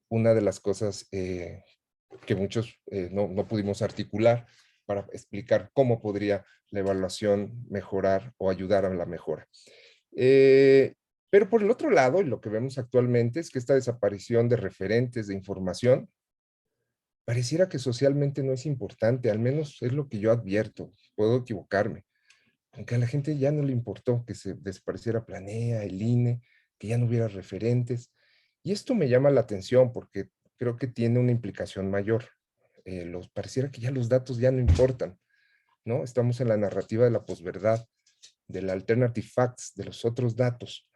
una de las cosas que muchos no pudimos articular para explicar cómo podría la evaluación mejorar o ayudar a la mejora. Pero por el otro lado, lo que vemos actualmente es que esta desaparición de referentes de información pareciera que socialmente no es importante, al menos es lo que yo advierto, puedo equivocarme, aunque a la gente ya no le importó que se desapareciera Planea, el INE, que ya no hubiera referentes, y esto me llama la atención porque creo que tiene una implicación mayor. Pareciera que ya los datos ya no importan, ¿no? Estamos en la narrativa de la posverdad, del alternative facts, de los otros datos.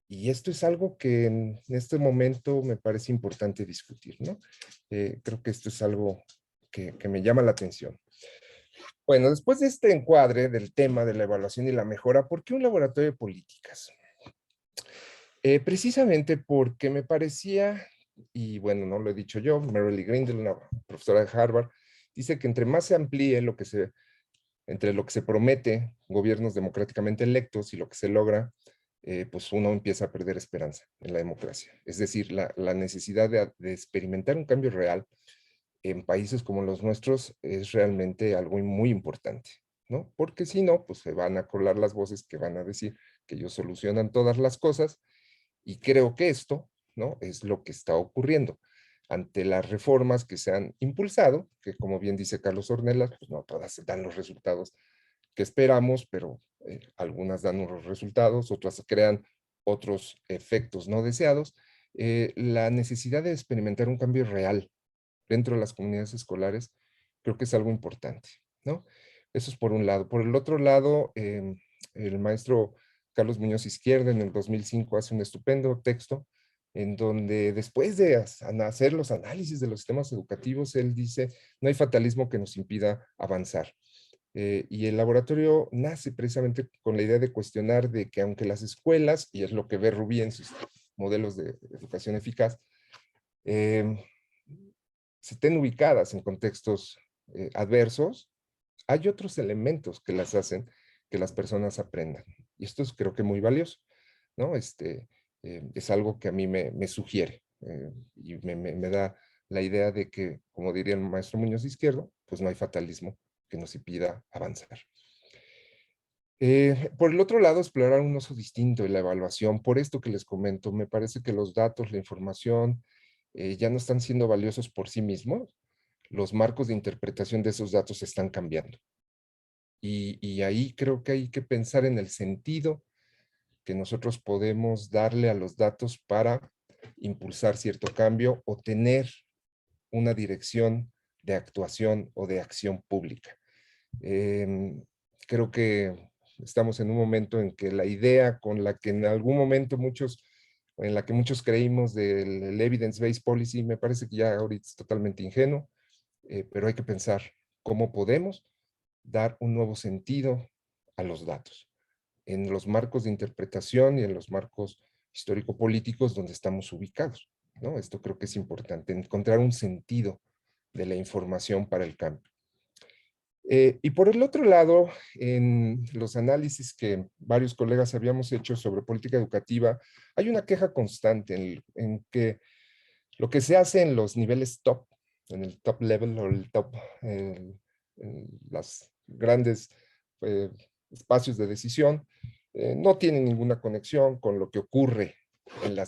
Y esto es algo que en este momento me parece importante discutir, ¿no? Creo que esto es algo que me llama la atención. Bueno, después de este encuadre del tema de la evaluación y la mejora, ¿por qué un laboratorio de políticas? Precisamente porque me parecía, y bueno, no lo he dicho yo, Merrilee Grindle, una profesora de Harvard, dice que entre más se amplíe entre lo que se promete gobiernos democráticamente electos y lo que se logra, pues uno empieza a perder esperanza en la democracia. Es decir, la necesidad de experimentar un cambio real en países como los nuestros es realmente algo muy importante, ¿no? Porque si no, pues se van a colar las voces que van a decir que ellos solucionan todas las cosas, y creo que esto, ¿no? Es lo que está ocurriendo. ante las reformas que se han impulsado, que como bien dice Carlos Ornelas, pues no todas dan los resultados que esperamos, pero algunas dan unos resultados, otras crean otros efectos no deseados. La necesidad de experimentar un cambio real dentro de las comunidades escolares creo que es algo importante, ¿no? Eso es por un lado. Por el otro lado, el maestro Carlos Muñoz Izquierdo en el 2005 hace un estupendo texto en donde después de hacer los análisis de los sistemas educativos, él dice, no hay fatalismo que nos impida avanzar. Y el laboratorio nace precisamente con la idea de cuestionar de que aunque las escuelas, y es lo que ve Rubí en sus modelos de educación eficaz, se estén ubicadas en contextos adversos, hay otros elementos que las hacen que las personas aprendan. Y esto es creo que muy valioso, ¿no? Es algo que a mí me sugiere y me da la idea de que, como diría el maestro Muñoz Izquierdo, pues no hay fatalismo que nos impida avanzar. Por el otro lado, explorar un uso distinto de la evaluación. Por esto que les comento, me parece que los datos, la información, ya no están siendo valiosos por sí mismos. Los marcos de interpretación de esos datos están cambiando. Y ahí creo que hay que pensar en el sentido que nosotros podemos darle a los datos para impulsar cierto cambio o tener una dirección de actuación o de acción pública. Creo que estamos en un momento en que la idea con la que en algún momento en la que muchos creímos del evidence-based policy, me parece que ya ahorita es totalmente ingenuo, pero hay que pensar cómo podemos dar un nuevo sentido a los datos, en los marcos de interpretación y en los marcos histórico-políticos donde estamos ubicados, ¿no? Esto creo que es importante, encontrar un sentido de la información para el cambio. Y por el otro lado, en los análisis que varios colegas habíamos hecho sobre política educativa, hay una queja constante en que lo que se hace en los niveles top, en el top level o el top, en las grandes espacios de decisión, no tiene ninguna conexión con lo que ocurre en la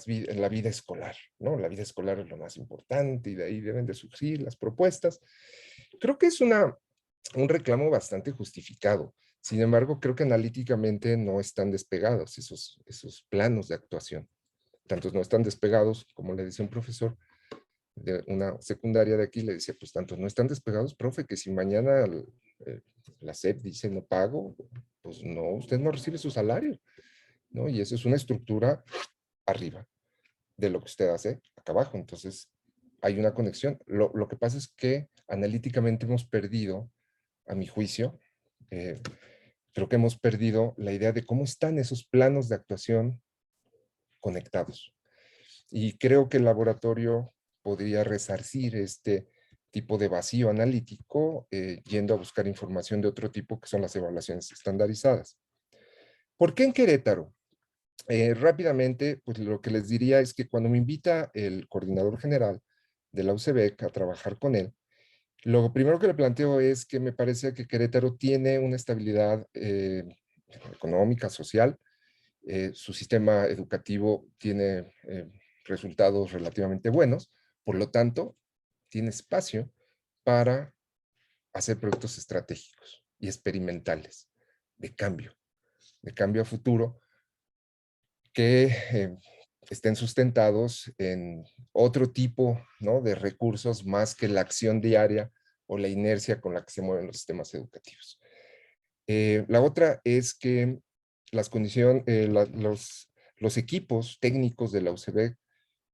vida escolar, ¿no? La vida escolar es lo más importante y de ahí deben de surgir las propuestas. Creo que es un reclamo bastante justificado. Sin embargo, creo que analíticamente no están despegados esos planos de actuación. Tantos no están despegados, como le decía un profesor de una secundaria de aquí, le decía, pues tantos no están despegados, profe, que si mañana la SEP dice no pago, pues no, usted no recibe su salario, ¿no? Y eso es una estructura arriba de lo que usted hace acá abajo. Entonces, hay una conexión. Lo que pasa es que analíticamente hemos perdido, a mi juicio, creo que hemos perdido la idea de cómo están esos planos de actuación conectados. Y creo que el laboratorio podría resarcir este tipo de vacío analítico yendo a buscar información de otro tipo que son las evaluaciones estandarizadas. ¿Por qué en Querétaro? Rápidamente, pues lo que les diría es que cuando me invita el coordinador general de la UCEBEC a trabajar con él, lo primero que le planteo es que me parece que Querétaro tiene una estabilidad económica, social, su sistema educativo tiene resultados relativamente buenos, por lo tanto, tiene espacio para hacer proyectos estratégicos y experimentales de cambio a futuro, que estén sustentados en otro tipo, ¿no?, de recursos más que la acción diaria o la inercia con la que se mueven los sistemas educativos. La otra es que las condiciones, los equipos técnicos de la UCB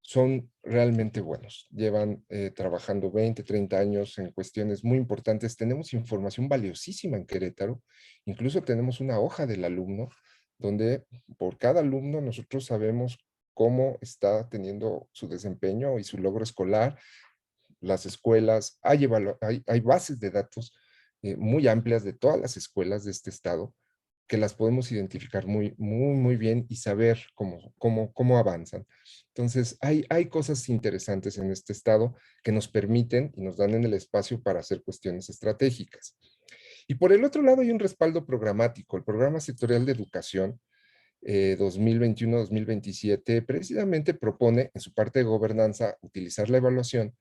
son realmente buenos. Llevan trabajando 20, 30 años en cuestiones muy importantes. Tenemos información valiosísima en Querétaro. Incluso tenemos una hoja del alumno donde por cada alumno nosotros sabemos cómo está teniendo su desempeño y su logro escolar. Las escuelas, hay bases de datos muy amplias de todas las escuelas de este estado que las podemos identificar muy bien y saber cómo avanzan. Entonces, hay cosas interesantes en este estado que nos permiten y nos dan en el espacio para hacer cuestiones estratégicas. Y por el otro lado hay un respaldo programático. El Programa Sectorial de Educación 2021-2027, precisamente propone en su parte de gobernanza utilizar la evaluación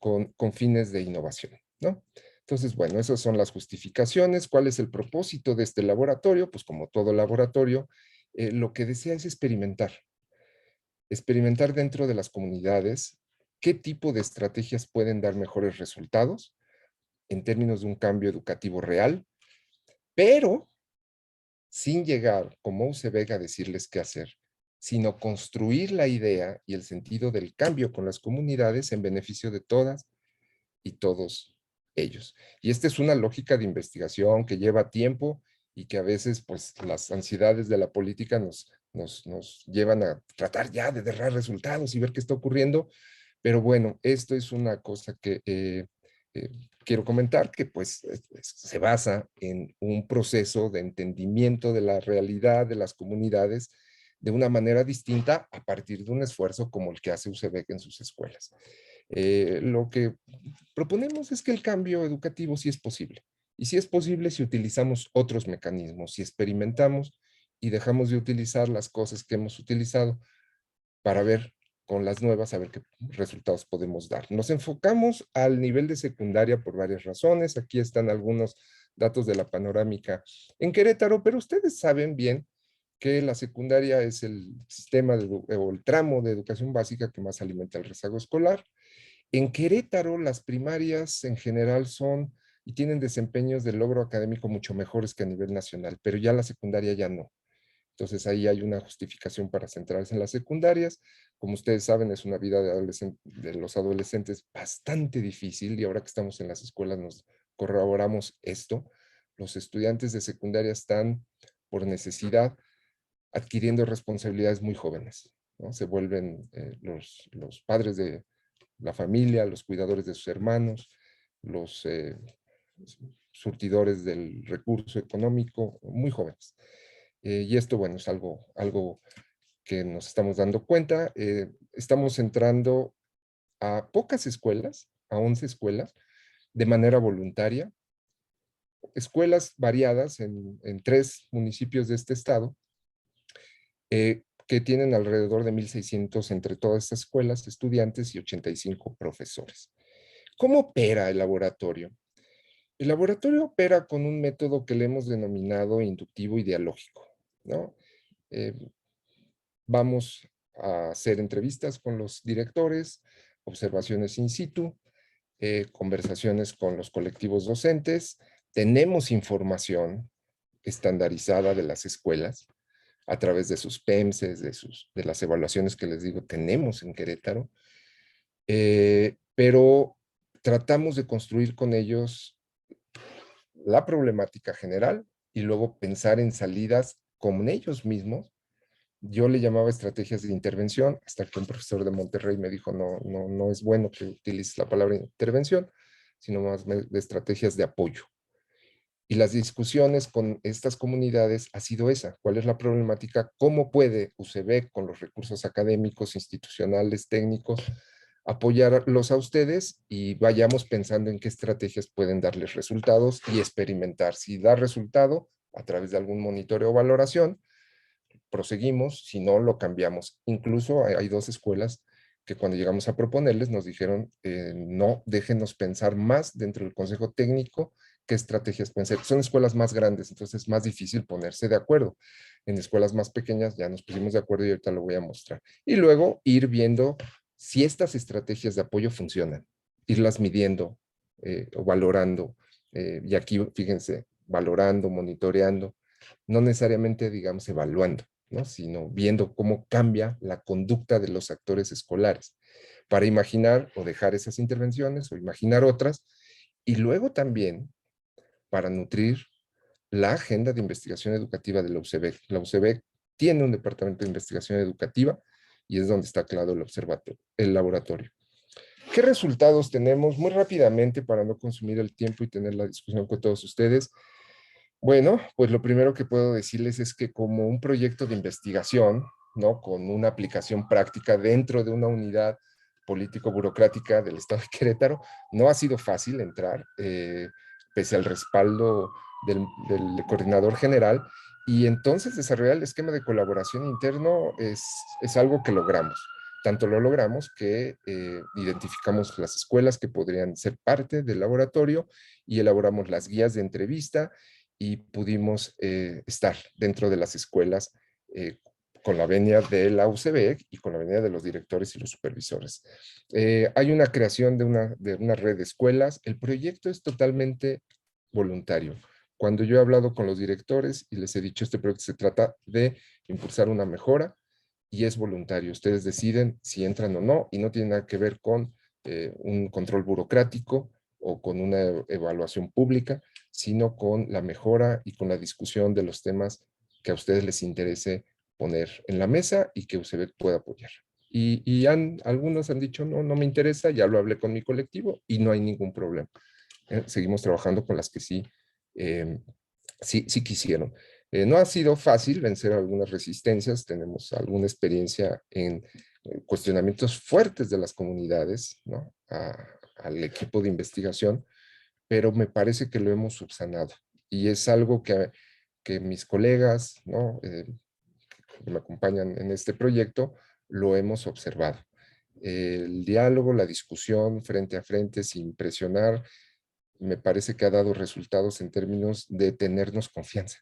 con fines de innovación, ¿no? Entonces, bueno, esas son las justificaciones. ¿Cuál es el propósito de este laboratorio? Pues como todo laboratorio, lo que desea es experimentar dentro de las comunidades qué tipo de estrategias pueden dar mejores resultados en términos de un cambio educativo real, pero sin llegar como UCEBEG a decirles qué hacer, sino construir la idea y el sentido del cambio con las comunidades en beneficio de todas y todos ellos. Y esta es una lógica de investigación que lleva tiempo y que a veces pues las ansiedades de la política nos llevan a tratar ya de dar resultados y ver qué está ocurriendo. Pero bueno, esto es una cosa que eh, quiero comentar, que pues se basa en un proceso de entendimiento de la realidad de las comunidades de una manera distinta a partir de un esfuerzo como el que hace UCEBEC en sus escuelas. Lo que proponemos es que el cambio educativo sí es posible. Y sí es posible si utilizamos otros mecanismos, si experimentamos y dejamos de utilizar las cosas que hemos utilizado para ver con las nuevas, a ver qué resultados podemos dar. Nos enfocamos al nivel de secundaria por varias razones. Aquí están algunos datos de la panorámica en Querétaro, pero ustedes saben bien que la secundaria es el sistema o el tramo de educación básica que más alimenta el rezago escolar. En Querétaro, las primarias en general son y tienen desempeños de logro académico mucho mejores que a nivel nacional, pero ya la secundaria ya no. Entonces ahí hay una justificación para centrarse en las secundarias. Como ustedes saben, es una vida de los adolescentes bastante difícil y ahora que estamos en las escuelas nos corroboramos esto. Los estudiantes de secundaria están por necesidad adquiriendo responsabilidades muy jóvenes, ¿no? Se vuelven los padres de la familia, los cuidadores de sus hermanos, los surtidores del recurso económico, muy jóvenes. Y esto, bueno, es algo que nos estamos dando cuenta. Estamos entrando a pocas escuelas, a 11 escuelas, de manera voluntaria. Escuelas variadas en 3 municipios de este estado, que tienen alrededor de 1,600 entre todas estas escuelas, estudiantes y 85 profesores. ¿Cómo opera el laboratorio? El laboratorio opera con un método que le hemos denominado inductivo y dialógico, ¿no? Vamos a hacer entrevistas con los directores, observaciones in situ, conversaciones con los colectivos docentes, tenemos información estandarizada de las escuelas a través de sus PEMSES, de las evaluaciones que les digo tenemos en Querétaro, pero tratamos de construir con ellos la problemática general y luego pensar en salidas con ellos mismos. Yo le llamaba estrategias de intervención, hasta que un profesor de Monterrey me dijo, no es bueno que utilices la palabra intervención, sino más de estrategias de apoyo. Y las discusiones con estas comunidades ha sido esa, ¿cuál es la problemática? ¿Cómo puede UCEBEC con los recursos académicos, institucionales, técnicos, apoyarlos a ustedes y vayamos pensando en qué estrategias pueden darles resultados y experimentar? Si da resultado a través de algún monitoreo o valoración, proseguimos, si no, lo cambiamos. Incluso hay 2 escuelas que cuando llegamos a proponerles nos dijeron, no, déjenos pensar más dentro del consejo técnico qué estrategias pueden ser. Son escuelas más grandes, entonces es más difícil ponerse de acuerdo. En escuelas más pequeñas ya nos pusimos de acuerdo y ahorita lo voy a mostrar. Y luego ir viendo si estas estrategias de apoyo funcionan, irlas midiendo o valorando. Y aquí, fíjense, valorando, monitoreando, no necesariamente, digamos, evaluando, ¿no? Sino viendo cómo cambia la conducta de los actores escolares para imaginar o dejar esas intervenciones o imaginar otras y luego también para nutrir la agenda de investigación educativa de la UCEBEC. La UCEBEC tiene un departamento de investigación educativa y es donde está claro el laboratorio. ¿Qué resultados tenemos? Muy rápidamente, para no consumir el tiempo y tener la discusión con todos ustedes. Bueno, pues lo primero que puedo decirles es que como un proyecto de investigación, ¿no? Con una aplicación práctica dentro de una unidad político-burocrática del Estado de Querétaro, no ha sido fácil entrar, pese al respaldo del coordinador general, Y entonces desarrollar el esquema de colaboración interno es algo que logramos. Tanto lo logramos que identificamos las escuelas que podrían ser parte del laboratorio y elaboramos las guías de entrevista y pudimos estar dentro de las escuelas con la venia de la UCB y con la venia de los directores y los supervisores. Hay una creación de una red de escuelas. El proyecto es totalmente voluntario. Cuando yo he hablado con los directores y les he dicho, este proyecto se trata de impulsar una mejora y es voluntario. Ustedes deciden si entran o no y no tiene nada que ver con un control burocrático o con una evaluación pública, sino con la mejora y con la discusión de los temas que a ustedes les interese poner en la mesa y que UCB pueda apoyar. Y algunos han dicho, no, no me interesa, ya lo hablé con mi colectivo y no hay ningún problema. Seguimos trabajando con las que sí sí quisieron. No ha sido fácil vencer algunas resistencias, tenemos alguna experiencia en cuestionamientos fuertes de las comunidades, ¿no? Al equipo de investigación, pero me parece que lo hemos subsanado y es algo que mis colegas, ¿no? Que me acompañan en este proyecto, lo hemos observado. El diálogo, la discusión frente a frente sin presionar, me parece que ha dado resultados en términos de tenernos confianza,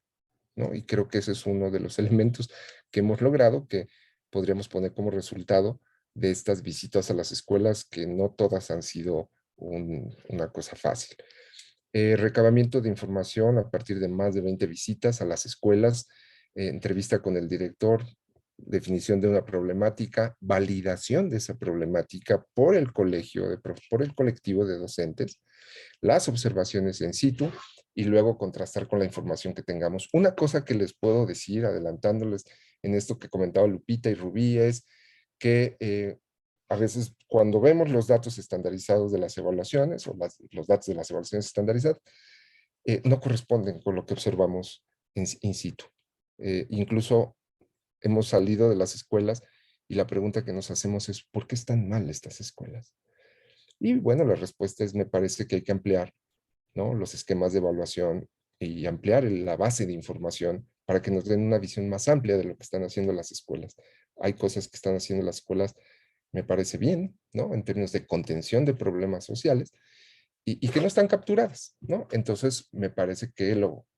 ¿no? Y creo que ese es uno de los elementos que hemos logrado, que podríamos poner como resultado de estas visitas a las escuelas, que no todas han sido una cosa fácil. Recabamiento de información a partir de más de 20 visitas a las escuelas, entrevista con el director, definición de una problemática, validación de esa problemática por el colegio, por el colectivo de docentes, las observaciones en situ y luego contrastar con la información que tengamos. Una cosa que les puedo decir, adelantándoles en esto que comentaba Lupita y Rubí, es que a veces cuando vemos los datos estandarizados de las evaluaciones o los datos de las evaluaciones estandarizadas, no corresponden con lo que observamos in situ. Incluso hemos salido de las escuelas y la pregunta que nos hacemos es, ¿por qué están mal estas escuelas? Y bueno, la respuesta es, me parece que hay que ampliar, ¿no? Los esquemas de evaluación y ampliar la base de información para que nos den una visión más amplia de lo que están haciendo las escuelas. Hay cosas que están haciendo las escuelas, me parece bien, ¿no? En términos de contención de problemas sociales y que no están capturadas, ¿no? Entonces, me parece que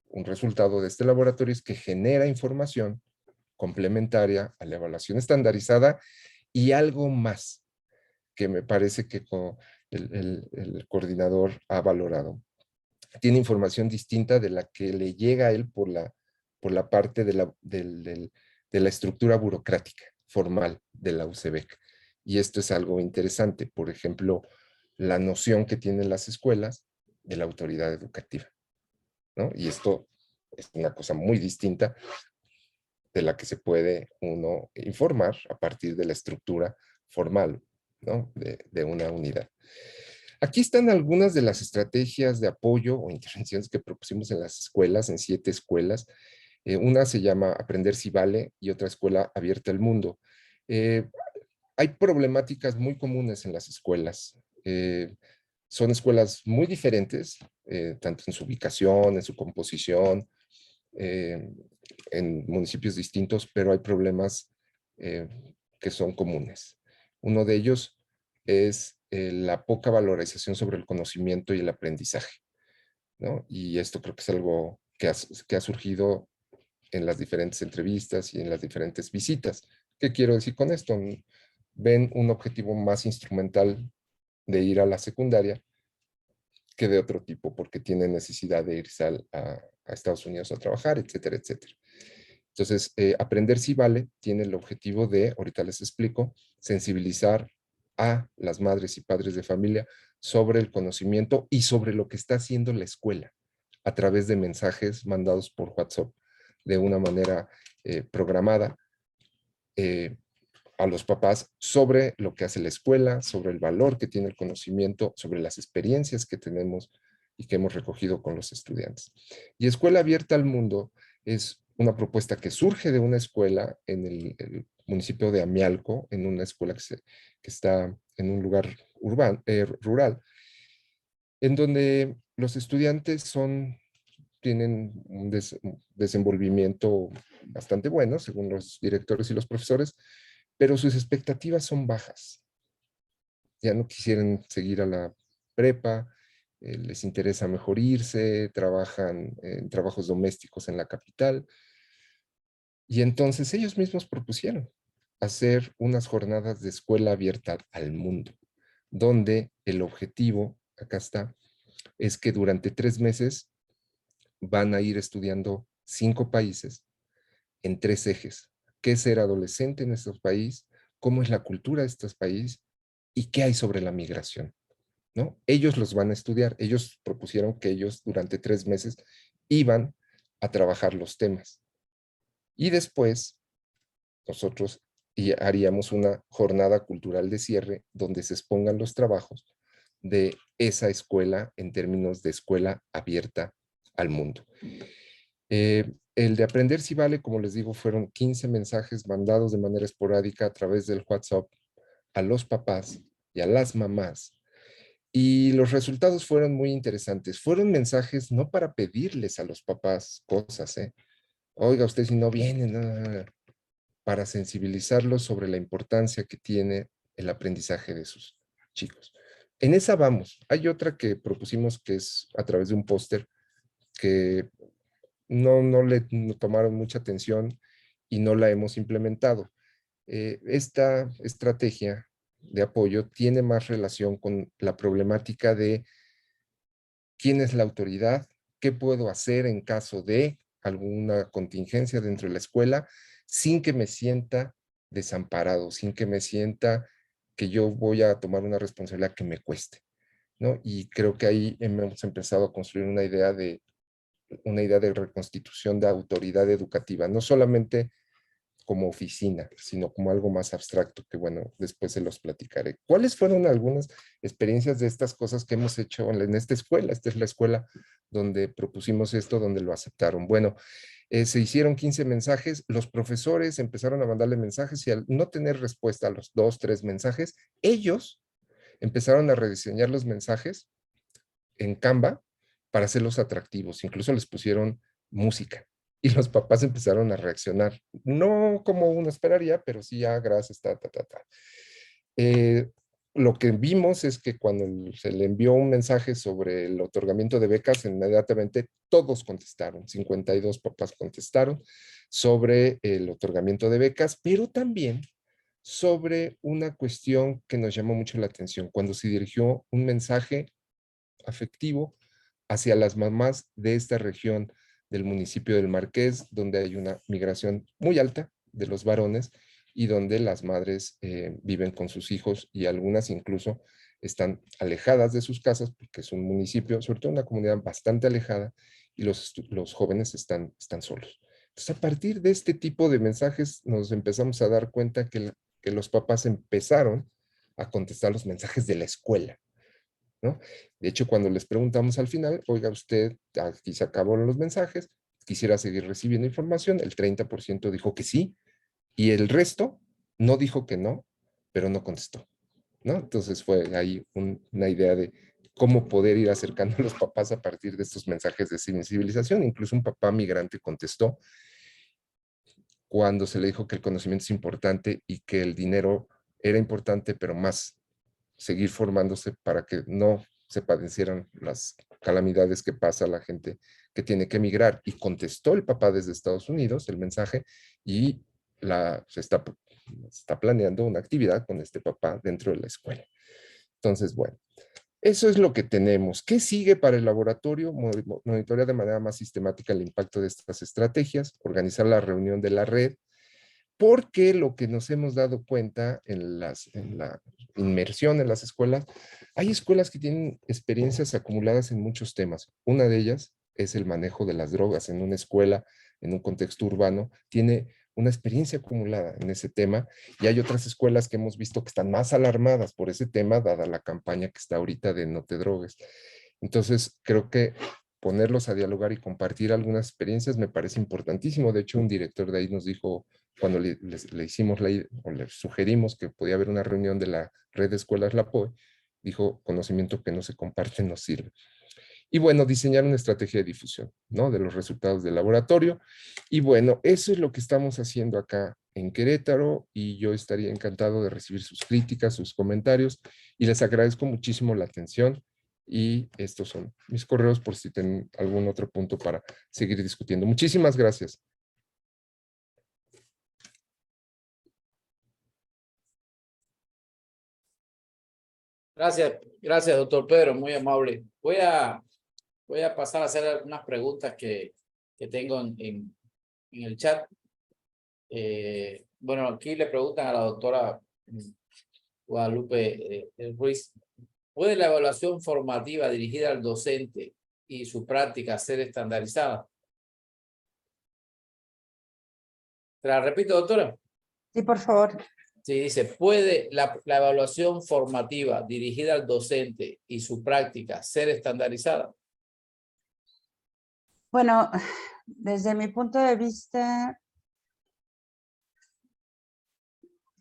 un resultado de este laboratorio es que genera información complementaria a la evaluación estandarizada y algo más que me parece que el coordinador ha valorado. Tiene información distinta de la que le llega a él por la parte de la estructura burocrática formal de la UCEBEC. Y esto es algo interesante. Por ejemplo, la noción que tienen las escuelas de la autoridad educativa, ¿no? Y esto es una cosa muy distinta de la que se puede uno informar a partir de la estructura formal, ¿no? de una unidad. Aquí están algunas de las estrategias de apoyo o intervenciones que propusimos en las escuelas, en 7 escuelas. Una se llama Aprender si vale y otra Escuela Abierta al Mundo. Hay problemáticas muy comunes en las escuelas. Son escuelas muy diferentes, tanto en su ubicación, en su composición, en municipios distintos, pero hay problemas que son comunes. Uno de ellos es la poca valorización sobre el conocimiento y el aprendizaje, ¿no? Y esto creo que es algo que ha surgido en las diferentes entrevistas y en las diferentes visitas. ¿Qué quiero decir con esto? Ven un objetivo más instrumental de ir a la secundaria que de otro tipo, porque tienen necesidad de irse a Estados Unidos a trabajar, etcétera, etcétera. Entonces, Aprender si vale tiene el objetivo de, ahorita les explico, sensibilizar a las madres y padres de familia sobre el conocimiento y sobre lo que está haciendo la escuela a través de mensajes mandados por WhatsApp de una manera programada a los papás sobre lo que hace la escuela, sobre el valor que tiene el conocimiento, sobre las experiencias que tenemos y que hemos recogido con los estudiantes. Y Escuela Abierta al Mundo es una propuesta que surge de una escuela en el municipio de Amialco, en una escuela que está en un lugar rural, en donde los estudiantes son tienen un desenvolvimiento bastante bueno, según los directores y los profesores, pero sus expectativas son bajas. Ya no quisieran seguir a la prepa, les interesa mejor irse, trabajan en trabajos domésticos en la capital. Y entonces ellos mismos propusieron hacer unas jornadas de escuela abierta al mundo, donde el objetivo, acá está, es que durante 3 meses van a ir estudiando 5 países en 3 ejes. ¿Qué es ser adolescente en estos países? ¿Cómo es la cultura de estos países? ¿Y qué hay sobre la migración? ¿No? Ellos los van a estudiar. Ellos propusieron que ellos durante 3 meses iban a trabajar los temas. Y después nosotros haríamos una jornada cultural de cierre donde se expongan los trabajos de esa escuela en términos de escuela abierta al mundo. El de Aprender Si Vale, como les digo, fueron 15 mensajes mandados de manera esporádica a través del WhatsApp a los papás y a las mamás. Y los resultados fueron muy interesantes. Fueron mensajes no para pedirles a los papás cosas, oiga, usted si no viene, no, para sensibilizarlos sobre la importancia que tiene el aprendizaje de sus chicos. En esa vamos. Hay otra que propusimos que es a través de un póster que no le tomaron mucha atención y no la hemos implementado. Esta estrategia de apoyo tiene más relación con la problemática de quién es la autoridad, qué puedo hacer en caso de alguna contingencia dentro de la escuela, sin que me sienta desamparado, sin que me sienta que yo voy a tomar una responsabilidad que me cueste, ¿no? Y creo que ahí hemos empezado a construir una idea de reconstitución de autoridad educativa, no solamente como oficina, sino como algo más abstracto, que bueno, después se los platicaré. ¿Cuáles fueron algunas experiencias de estas cosas que hemos hecho en esta escuela? Esta es la escuela donde propusimos esto, donde lo aceptaron. Bueno, se hicieron 15 mensajes, los profesores empezaron a mandarle mensajes y al no tener respuesta a los 2, 3 mensajes, ellos empezaron a rediseñar los mensajes en Canva para hacerlos atractivos. Incluso les pusieron música y los papás empezaron a reaccionar. No como uno esperaría, pero sí, gracias, lo que vimos es que cuando se le envió un mensaje sobre el otorgamiento de becas, inmediatamente todos contestaron, 52 papás contestaron sobre el otorgamiento de becas, pero también sobre una cuestión que nos llamó mucho la atención, cuando se dirigió un mensaje afectivo hacia las mamás de esta región del municipio del Marqués, donde hay una migración muy alta de los varones y donde las madres viven con sus hijos y algunas incluso están alejadas de sus casas porque es un municipio, sobre todo una comunidad bastante alejada y los jóvenes están solos. Entonces, a partir de este tipo de mensajes nos empezamos a dar cuenta que los papás empezaron a contestar los mensajes de la escuela, ¿no? De hecho, cuando les preguntamos al final, oiga, usted, aquí se acabaron los mensajes, quisiera seguir recibiendo información, el 30% dijo que sí, y el resto no dijo que no, pero no contestó, ¿no? Entonces fue ahí una idea de cómo poder ir acercando a los papás a partir de estos mensajes de sensibilización. Incluso un papá migrante contestó cuando se le dijo que el conocimiento es importante y que el dinero era importante, pero más seguir formándose para que no se padecieran las calamidades que pasa a la gente que tiene que emigrar. Y contestó el papá desde Estados Unidos el mensaje y se está planeando una actividad con este papá dentro de la escuela. Entonces, bueno, eso es lo que tenemos. ¿Qué sigue para el laboratorio? Monitorear de manera más sistemática el impacto de estas estrategias, organizar la reunión de la red, porque lo que nos hemos dado cuenta en la inmersión en las escuelas, hay escuelas que tienen experiencias acumuladas en muchos temas. Una de ellas es el manejo de las drogas en una escuela, en un contexto urbano, tiene una experiencia acumulada en ese tema, y hay otras escuelas que hemos visto que están más alarmadas por ese tema, dada la campaña que está ahorita de no te drogues. Entonces, creo que ponerlos a dialogar y compartir algunas experiencias me parece importantísimo. De hecho, un director de ahí nos dijo, cuando le hicimos o le sugerimos que podía haber una reunión de la red de escuelas La POE, dijo, conocimiento que no se comparte no sirve. Y bueno, diseñar una estrategia de difusión, ¿no? De los resultados del laboratorio. Y bueno, eso es lo que estamos haciendo acá en Querétaro y yo estaría encantado de recibir sus críticas, sus comentarios y les agradezco muchísimo la atención y estos son mis correos por si tienen algún otro punto para seguir discutiendo. Muchísimas gracias. Gracias, doctor Pedro, muy amable. Voy a pasar a hacer unas preguntas que tengo en el chat. Bueno, aquí le preguntan a la doctora Guadalupe Ruiz, ¿puede la evaluación formativa dirigida al docente y su práctica ser estandarizada? ¿Te la repito, doctora? Sí, por favor. Sí, dice, ¿puede la evaluación formativa dirigida al docente y su práctica ser estandarizada? Bueno, desde mi punto de vista,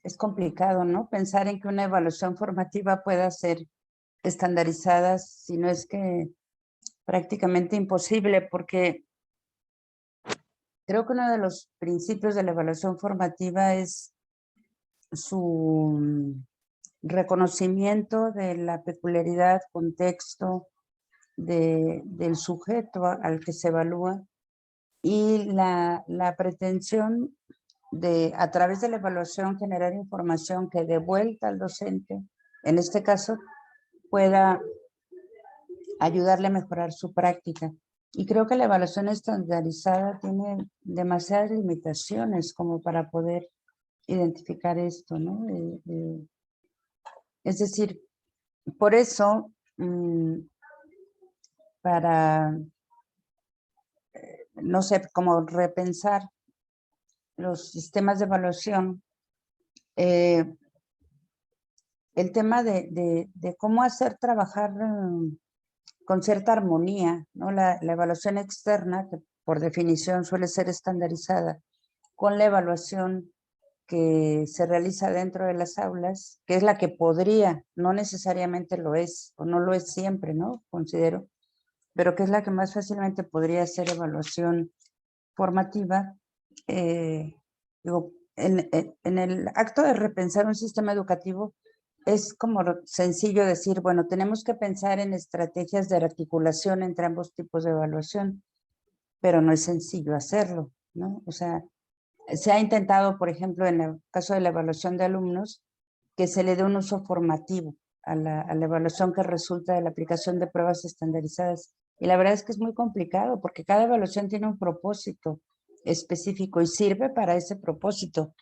es complicado, ¿no? Pensar en que una evaluación formativa pueda ser estandarizada, si no es que prácticamente imposible, porque creo que uno de los principios de la evaluación formativa es su reconocimiento de la peculiaridad, contexto del sujeto al que se evalúa y la pretensión de, a través de la evaluación, generar información que de vuelta al docente, en este caso, pueda ayudarle a mejorar su práctica. Y creo que la evaluación estandarizada tiene demasiadas limitaciones como para poder identificar esto, ¿no? Es decir, por eso, para, no sé, como repensar los sistemas de evaluación, el tema de cómo hacer trabajar con cierta armonía, ¿no? La evaluación externa, que por definición suele ser estandarizada, con la evaluación que se realiza dentro de las aulas, que es la que podría, no necesariamente lo es, o no lo es siempre, ¿no? Considero, pero que es la que más fácilmente podría ser evaluación formativa. Digo, en el acto de repensar un sistema educativo, es como sencillo decir, bueno, tenemos que pensar en estrategias de articulación entre ambos tipos de evaluación, pero no es sencillo hacerlo, ¿no? O sea, se ha intentado, por ejemplo, en el caso de la evaluación de alumnos, que se le dé un uso formativo a la evaluación que resulta de la aplicación de pruebas estandarizadas. Y la verdad es que es muy complicado porque cada evaluación tiene un propósito específico y sirve para ese propósito.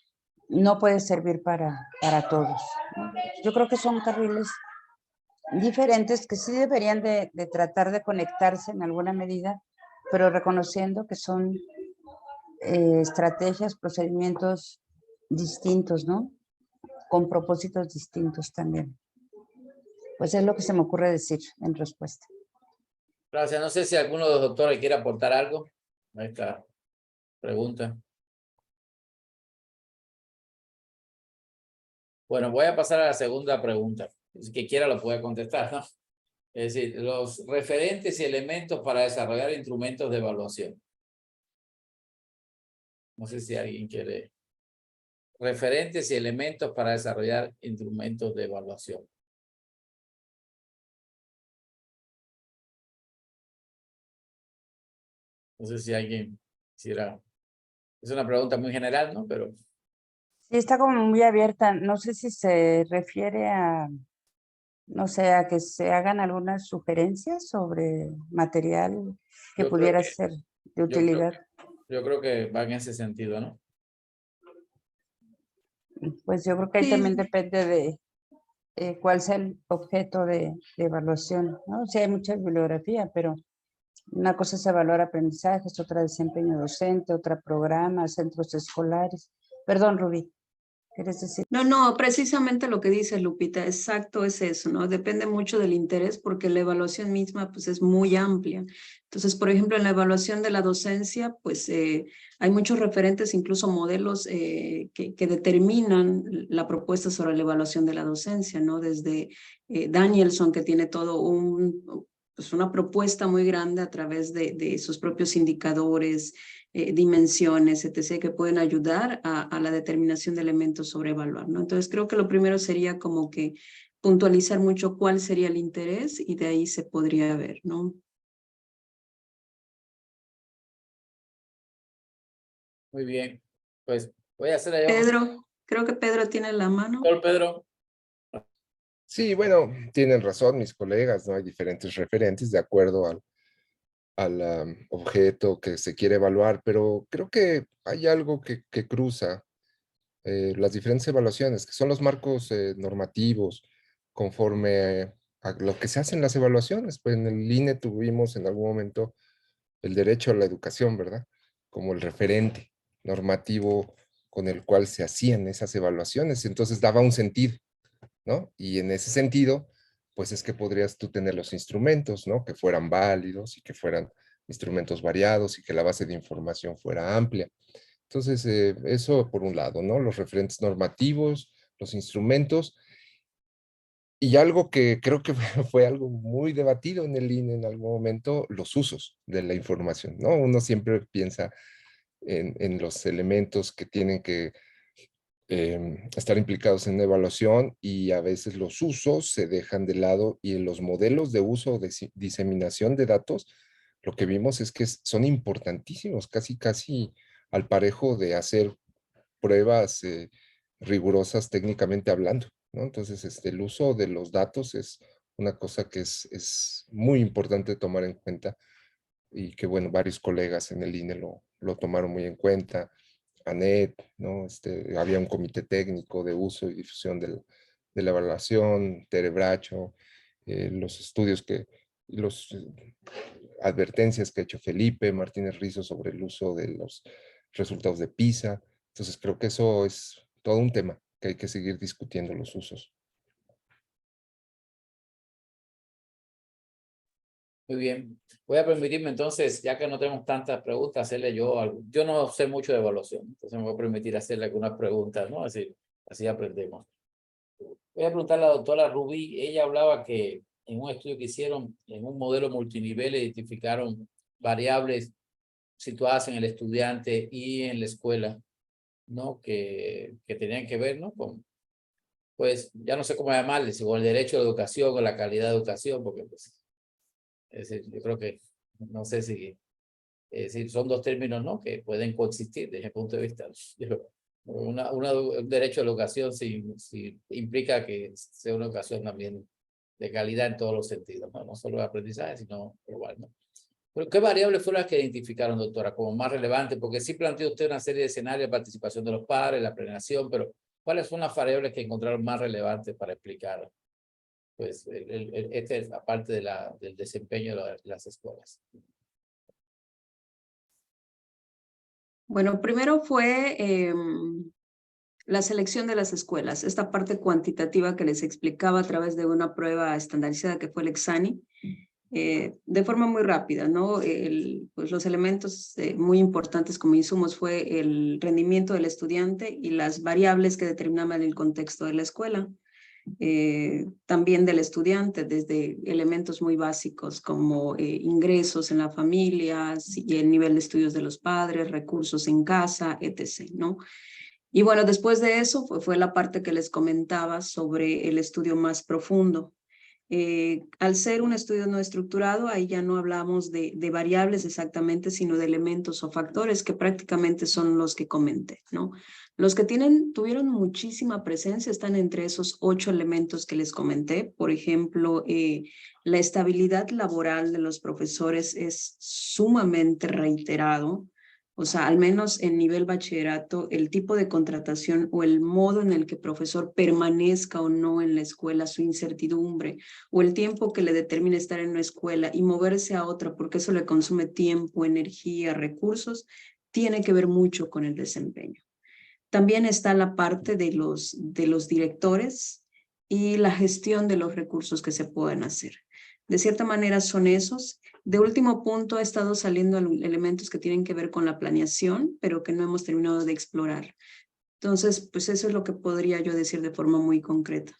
No puede servir para todos, ¿no? Yo creo que son carriles diferentes que sí deberían de tratar de conectarse en alguna medida, pero reconociendo que son estrategias, procedimientos distintos, ¿no? Con propósitos distintos también. Pues es lo que se me ocurre decir en respuesta. Gracias. No sé si alguno de los doctores quiere aportar algo a esta pregunta. Bueno, voy a pasar a la segunda pregunta. Si que quiera lo puede contestar, ¿no? Es decir, los referentes y elementos para desarrollar instrumentos de evaluación. No sé si alguien quiere. Referentes y elementos para desarrollar instrumentos de evaluación. No sé si alguien quisiera. Es una pregunta muy general, ¿no? Pero Sí, está como muy abierta. No sé si se refiere a, no sé, a que se hagan algunas sugerencias sobre material que yo creo pudiera que, ser de yo creo utilidad. yo creo que va en ese sentido, ¿no? Pues yo creo que ahí Sí, también depende de cuál sea el objeto de evaluación, ¿no? Sí, hay mucha bibliografía, pero una cosa es evaluar aprendizajes, otra desempeño docente, otra programa, centros escolares. Perdón, Rubí, ¿quieres decir? no, precisamente lo que dice Lupita, exacto es eso, ¿no? Depende mucho del interés porque la evaluación misma pues es muy amplia. Entonces, por ejemplo, en la evaluación de la docencia, pues hay muchos referentes, incluso modelos que determinan la propuesta sobre la evaluación de la docencia, ¿no? Desde Danielson, que tiene todo pues una propuesta muy grande a través de sus propios indicadores, dimensiones, etc., que pueden ayudar a la determinación de elementos sobre evaluar, ¿no? Entonces creo que lo primero sería como que puntualizar mucho cuál sería el interés y de ahí se podría ver, ¿no? Muy bien. Pues voy a hacer ahí. Pedro, creo que Pedro tiene la mano. Doctor Pedro. Sí, bueno, tienen razón mis colegas, ¿no? Hay diferentes referentes de acuerdo al objeto que se quiere evaluar, pero creo que hay algo que cruza las diferentes evaluaciones, que son los marcos normativos conforme a lo que se hacen las evaluaciones. Pues en el INE tuvimos en algún momento el derecho a la educación, ¿verdad? Como el referente normativo con el cual se hacían esas evaluaciones. Entonces daba un sentido, ¿no? Y en ese sentido, pues es que podrías tú tener los instrumentos, ¿no? Que fueran válidos y que fueran instrumentos variados y que la base de información fuera amplia. Entonces, eso por un lado, ¿no? Los referentes normativos, los instrumentos, y algo que creo que fue algo muy debatido en el INE en algún momento, los usos de la información, ¿no? Uno siempre piensa en los elementos que tienen que estar implicados en la evaluación y a veces los usos se dejan de lado y en los modelos de uso o de diseminación de datos, lo que vimos es que son importantísimos, casi al parejo de hacer pruebas rigurosas técnicamente hablando, ¿no? Entonces, el uso de los datos es una cosa que es muy importante tomar en cuenta y que, bueno, varios colegas en el INE lo tomaron muy en cuenta. ANET, ¿no? Había un comité técnico de uso y difusión de la evaluación, Tere Bracho, los estudios los advertencias que ha hecho Felipe Martínez Rizo sobre el uso de los resultados de PISA. Entonces creo que eso es todo un tema que hay que seguir discutiendo los usos. Muy bien. Voy a permitirme entonces, ya que no tenemos tantas preguntas, hacerle yo algo. Yo no sé mucho de evaluación, entonces me voy a permitir hacerle algunas preguntas, ¿no? Así aprendemos. Voy a preguntarle a la doctora Rubí. Ella hablaba que en un estudio que hicieron, en un modelo multinivel, identificaron variables situadas en el estudiante y en la escuela, ¿no? Que tenían que ver, ¿no? Pues, ya no sé cómo llamarles, si con el derecho a la educación o la calidad de educación, porque pues, es decir, yo creo que, no sé si, son dos términos, ¿no? Que pueden coexistir desde el punto de vista. Un derecho a la educación si implica que sea una educación también de calidad en todos los sentidos, ¿no? No solo de aprendizaje, sino global, ¿no? Pero ¿qué variables fueron las que identificaron, doctora, como más relevantes? Porque sí planteó usted una serie de escenarios de participación de los padres, la planeación, pero ¿cuáles son las variables que encontraron más relevantes para explicar, pues, aparte del desempeño de las escuelas? Bueno, primero fue la selección de las escuelas, esta parte cuantitativa que les explicaba a través de una prueba estandarizada que fue el Exani, de forma muy rápida, ¿no? Pues los elementos muy importantes como insumos fue el rendimiento del estudiante y las variables que determinaban el contexto de la escuela. También del estudiante, desde elementos muy básicos como ingresos en la familia y el nivel de estudios de los padres, recursos en casa, etc., ¿no? Y bueno, después de eso fue la parte que les comentaba sobre el estudio más profundo. Al ser un estudio no estructurado, ahí ya no hablamos de variables exactamente, sino de elementos o factores que prácticamente son los que comenté, ¿no? Los que tuvieron muchísima presencia están entre esos 8 elementos que les comenté. Por ejemplo, la estabilidad laboral de los profesores es sumamente reiterado. O sea, al menos en nivel bachillerato, el tipo de contratación o el modo en el que el profesor permanezca o no en la escuela, su incertidumbre, o el tiempo que le determine estar en una escuela y moverse a otra, porque eso le consume tiempo, energía, recursos, tiene que ver mucho con el desempeño. También está la parte de los directores y la gestión de los recursos que se pueden hacer. De cierta manera son esos. De último punto ha estado saliendo elementos que tienen que ver con la planeación, pero que no hemos terminado de explorar. Entonces, pues eso es lo que podría yo decir de forma muy concreta.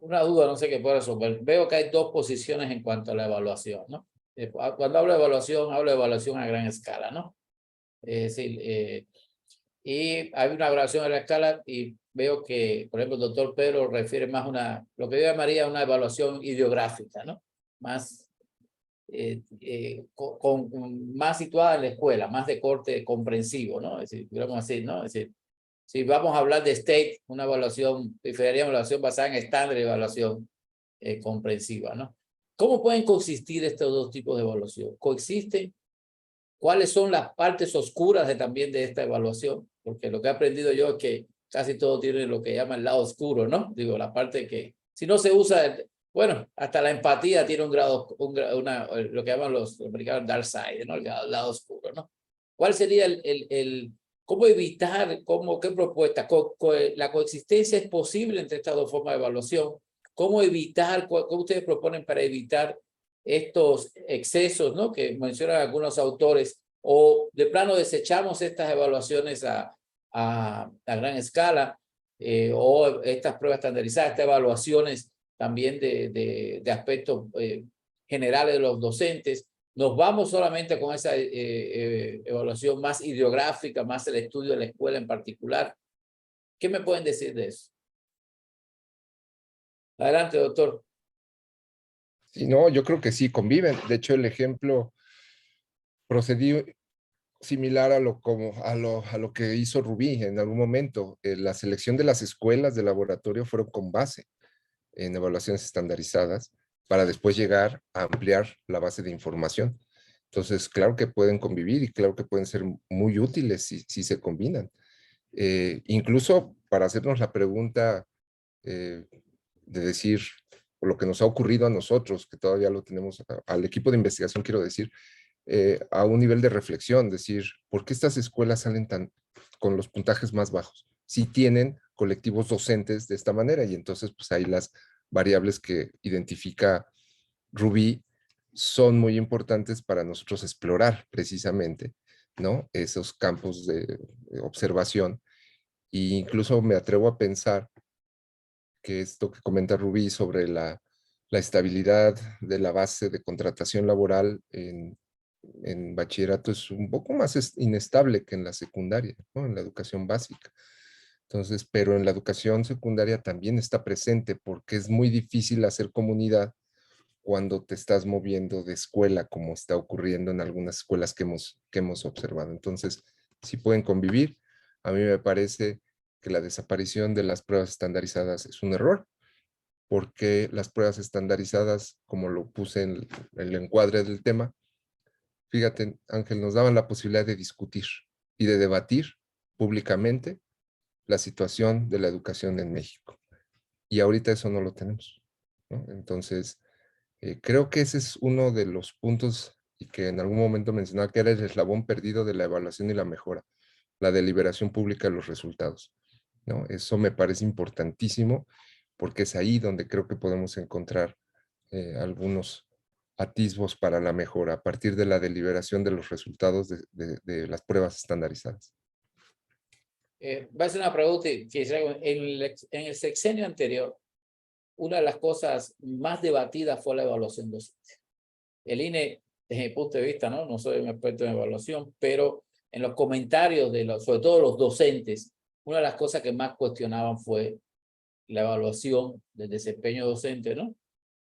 Una duda, no sé qué puedo resolver. Veo que hay dos posiciones en cuanto a la evaluación, ¿no? Cuando hablo de evaluación a gran escala, ¿no? Es decir, y hay una evaluación a gran escala y veo que, por ejemplo, el doctor Pedro refiere más a lo que yo llamaría una evaluación ideográfica, ¿no? Más, más situada en la escuela, más de corte comprensivo, ¿no? Es decir, digamos así, ¿no? Es decir, si vamos a hablar de STATE, una evaluación, diferiríamos evaluación basada en estándar y evaluación comprensiva, ¿no? ¿Cómo pueden coexistir estos dos tipos de evaluación? ¿Coexisten? ¿Cuáles son las partes oscuras también de esta evaluación? Porque lo que he aprendido yo es que casi todo tiene lo que llaman el lado oscuro, ¿no? Digo, la parte que, si no se usa, bueno, hasta la empatía tiene un grado, lo que llaman los americanos dark side, ¿no? El lado oscuro, ¿no? ¿Cuál sería cómo evitar, qué propuesta? ¿La coexistencia es posible entre estas dos formas de evaluación? ¿Cómo evitar, qué ustedes proponen para evitar estos excesos, ¿no? Que mencionan algunos autores, o de plano desechamos estas evaluaciones a gran escala, o estas pruebas estandarizadas, estas evaluaciones también de aspectos generales de los docentes? Nos vamos solamente con esa evaluación más ideográfica, más el estudio de la escuela en particular. ¿Qué me pueden decir de eso? Adelante, doctor. Sí, no, yo creo que sí conviven. De hecho, el ejemplo procedí similar a lo que hizo Rubí en algún momento. La selección de las escuelas de laboratorio fueron con base en evaluaciones estandarizadas para después llegar a ampliar la base de información. Entonces, claro que pueden convivir y claro que pueden ser muy útiles si se combinan. Incluso para hacernos la pregunta de decir lo que nos ha ocurrido a nosotros, que todavía lo tenemos, al equipo de investigación quiero decir, a un nivel de reflexión, decir, ¿por qué estas escuelas salen con los puntajes más bajos? Si tienen colectivos docentes de esta manera, y entonces pues ahí las variables que identifica Rubí son muy importantes para nosotros explorar precisamente, ¿no? Esos campos de observación. E incluso me atrevo a pensar que esto que comenta Rubí sobre la estabilidad de la base de contratación laboral en bachillerato es un poco más inestable que en la secundaria, ¿no? En la educación básica. Entonces, pero en la educación secundaria también está presente porque es muy difícil hacer comunidad cuando te estás moviendo de escuela, como está ocurriendo en algunas escuelas que hemos observado. Entonces, sí pueden convivir. A mí me parece que la desaparición de las pruebas estandarizadas es un error, porque las pruebas estandarizadas, como lo puse en el encuadre del tema, fíjate, Ángel, nos daban la posibilidad de discutir y de debatir públicamente la situación de la educación en México. Y ahorita eso no lo tenemos, ¿no? Entonces, creo que ese es uno de los puntos y que en algún momento mencionaba que era el eslabón perdido de la evaluación y la mejora, la deliberación pública de los resultados, ¿no? Eso me parece importantísimo porque es ahí donde creo que podemos encontrar algunos atisbos para la mejora a partir de la deliberación de los resultados de las pruebas estandarizadas. Va a ser una pregunta que en el sexenio anterior, una de las cosas más debatidas fue la evaluación docente. El INE, desde mi punto de vista, no soy un experto en evaluación, pero en los comentarios sobre todo los docentes, una de las cosas que más cuestionaban fue la evaluación del desempeño docente, ¿no?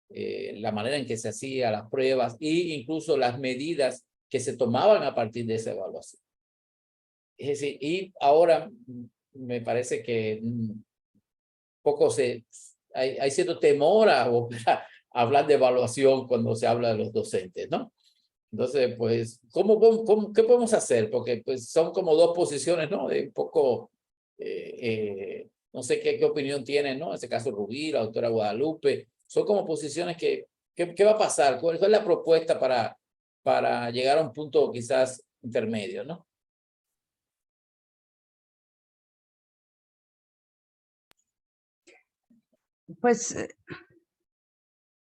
La manera en que se hacía las pruebas e incluso las medidas que se tomaban a partir de esa evaluación. Es decir, y ahora me parece que poco hay cierto temor a hablar de evaluación cuando se habla de los docentes, ¿no? Entonces, pues, ¿qué podemos hacer? Porque pues, son como dos posiciones, ¿no? De un poco, no sé qué opinión tienen, ¿no? En este caso, Rubí, la doctora Guadalupe, son como posiciones ¿qué va a pasar? ¿Cuál es la propuesta para llegar a un punto quizás intermedio, ¿no? Pues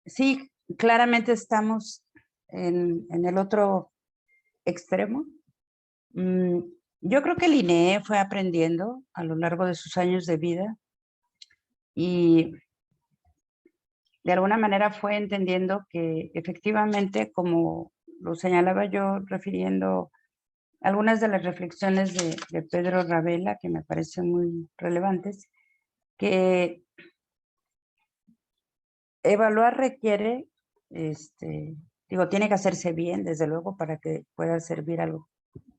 sí, claramente estamos en el otro extremo. Yo creo que el INEE fue aprendiendo a lo largo de sus años de vida y de alguna manera fue entendiendo que efectivamente, como lo señalaba yo, refiriendo algunas de las reflexiones de Pedro Ravella, que me parecen muy relevantes, que evaluar requiere, digo, tiene que hacerse bien, desde luego, para que pueda servir a los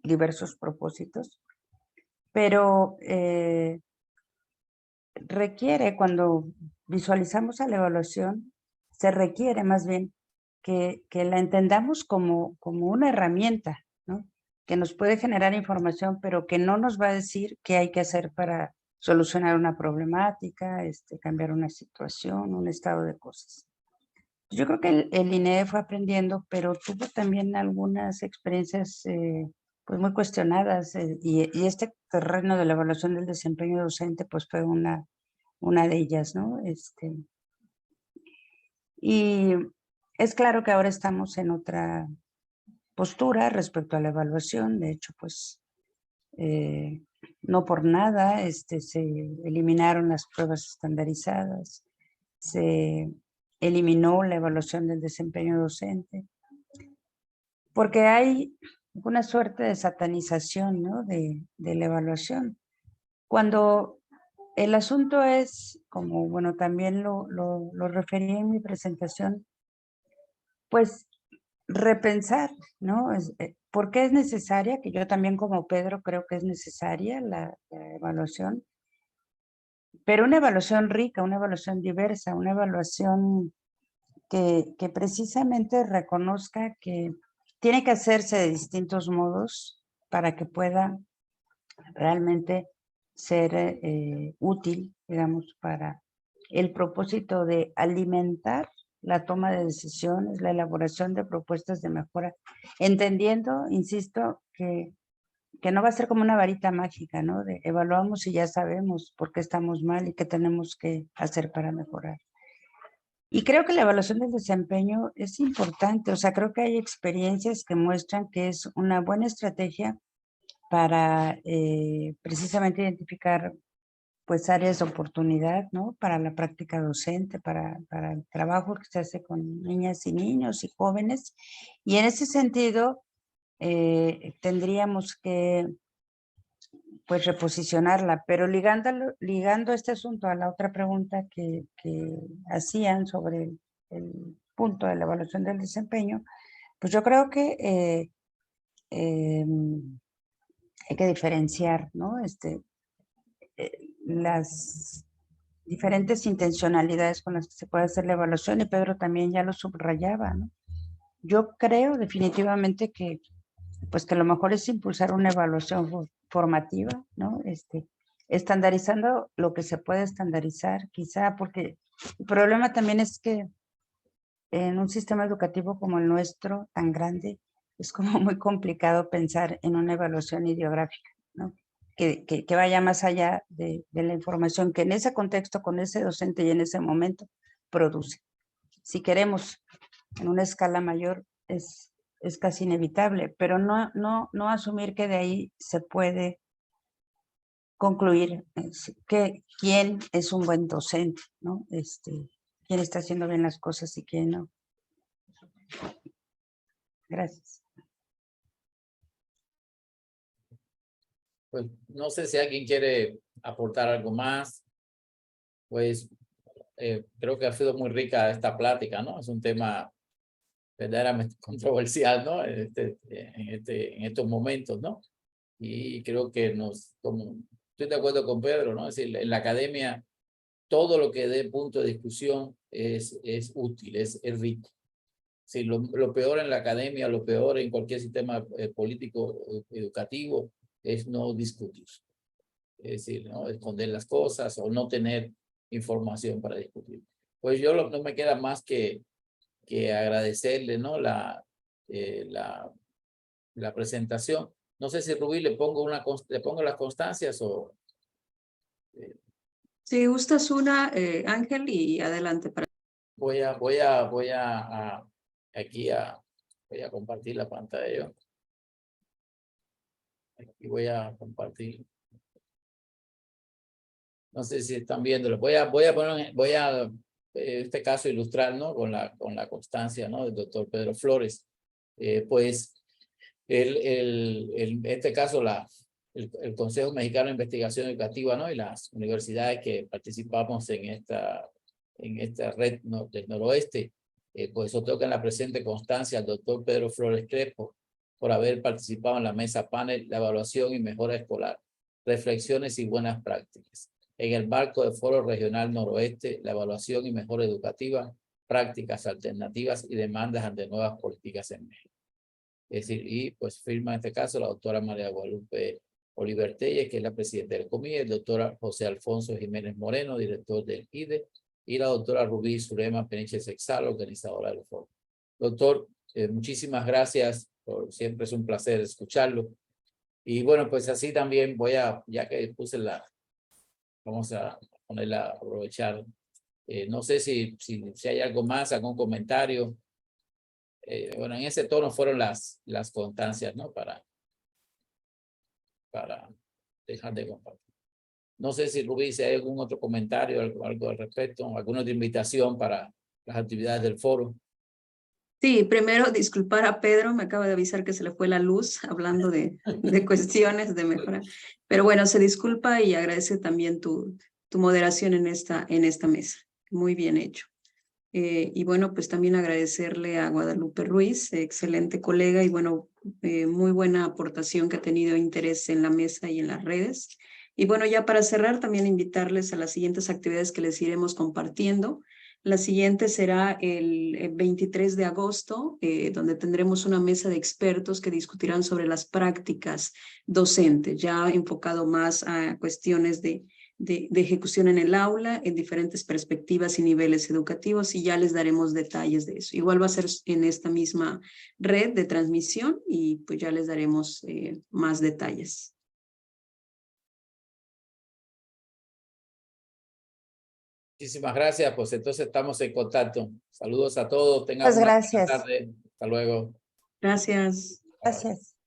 diversos propósitos, pero requiere, cuando visualizamos a la evaluación, se requiere más bien que la entendamos como una herramienta, ¿no? Que nos puede generar información, pero que no nos va a decir qué hay que hacer para solucionar una problemática, cambiar una situación, un estado de cosas. Yo creo que el INEE fue aprendiendo, pero tuvo también algunas experiencias pues muy cuestionadas, y este terreno de la evaluación del desempeño docente pues fue una de ellas, ¿no? Y es claro que ahora estamos en otra postura respecto a la evaluación. De hecho, pues no por nada se eliminaron las pruebas estandarizadas, se eliminó la evaluación del desempeño docente, porque hay una suerte de satanización, ¿no? de la evaluación. Cuando el asunto es, como bueno, también lo referí en mi presentación, pues repensar, ¿no? ¿Por qué es necesaria? Que yo también, como Pedro, creo que es necesaria la evaluación, pero una evaluación rica, una evaluación diversa, una evaluación que precisamente reconozca que tiene que hacerse de distintos modos para que pueda realmente ser útil, digamos, para el propósito de alimentar la toma de decisiones, la elaboración de propuestas de mejora, entendiendo, insisto, que no va a ser como una varita mágica, ¿no? De evaluamos y ya sabemos por qué estamos mal y qué tenemos que hacer para mejorar. Y creo que la evaluación del desempeño es importante, o sea, creo que hay experiencias que muestran que es una buena estrategia para precisamente identificar pues áreas de oportunidad, ¿no? Para la práctica docente, para el trabajo que se hace con niñas y niños y jóvenes. Y en ese sentido, tendríamos que pues reposicionarla, pero ligando este asunto a la otra pregunta que hacían sobre el punto de la evaluación del desempeño, pues yo creo que hay que diferenciar, ¿no? Las diferentes intencionalidades con las que se puede hacer la evaluación, y Pedro también ya lo subrayaba, ¿no? Yo creo definitivamente que pues que lo mejor es impulsar una evaluación formativa, ¿no? Estandarizando lo que se puede estandarizar, quizá, porque el problema también es que en un sistema educativo como el nuestro, tan grande, es como muy complicado pensar en una evaluación ideográfica, ¿no? Que vaya más allá de la información que en ese contexto, con ese docente y en ese momento, produce. Si queremos en una escala mayor, es casi inevitable, pero no asumir que de ahí se puede concluir que quién es un buen docente, ¿no? Quién está haciendo bien las cosas y quién no. Gracias. Pues no sé si alguien quiere aportar algo más. Pues creo que ha sido muy rica esta plática, ¿no? Es un tema verdaderamente controversial, ¿no? En estos momentos, ¿no? Y creo que estoy de acuerdo con Pedro, ¿no? Es decir, en la academia todo lo que dé punto de discusión es útil, es rico. Sí, lo peor en la academia, lo peor en cualquier sistema político educativo es no discutir. Es decir, ¿no? Esconder las cosas o no tener información para discutir. Pues yo no me queda más que agradecerle, ¿no? La presentación. No sé si Rubí le pongo las constancias o... Si gustas una, Ángel, y adelante. Voy a compartir la pantalla. Aquí voy a compartir. No sé si están viéndolo. Voy a este caso ilustrar, ¿no? Con la constancia, ¿no? Del doctor Pedro Flores. Pues en este caso el Consejo Mexicano de Investigación Educativa, ¿no? Y las universidades que participamos en esta red del noroeste, pues otorgan la presente constancia al doctor Pedro Flores Crespo por haber participado en la mesa panel de evaluación y mejora escolar, reflexiones y buenas prácticas. En el marco del Foro Regional Noroeste, la evaluación y mejora educativa, prácticas alternativas y demandas ante nuevas políticas en México. Es decir, y pues firma en este caso la doctora María Guadalupe Oliver Telles, que es la presidenta del comité, el doctor José Alfonso Jiménez Moreno, director del IDE, y la doctora Rubí Surema Peniche Sexal, organizadora del foro. Doctor, muchísimas gracias, siempre es un placer escucharlo. Y bueno, pues así también ya que puse vamos a ponerla a aprovechar. No sé si hay algo más, algún comentario. Bueno, en ese tono fueron las constancias, ¿no? Para dejar de compartir. No sé si Rubí, si hay algún otro comentario, algo al respecto, alguna otra invitación para las actividades del foro. Sí, primero disculpar a Pedro, me acaba de avisar que se le fue la luz hablando de cuestiones de mejora. Pero bueno, se disculpa y agradece también tu moderación en esta mesa. Muy bien hecho. Y bueno, pues también agradecerle a Guadalupe Ruiz, excelente colega y bueno, muy buena aportación que ha tenido interés en la mesa y en las redes. Y bueno, ya para cerrar, también invitarles a las siguientes actividades que les iremos compartiendo. La siguiente será el 23 de agosto, donde tendremos una mesa de expertos que discutirán sobre las prácticas docentes, ya enfocado más a cuestiones de ejecución en el aula, en diferentes perspectivas y niveles educativos, y ya les daremos detalles de eso. Igual va a ser en esta misma red de transmisión y pues ya les daremos más detalles. Muchísimas gracias, pues entonces estamos en contacto. Saludos a todos, tengan Muchas una buena gracias. tarde. Hasta luego. Gracias. Gracias.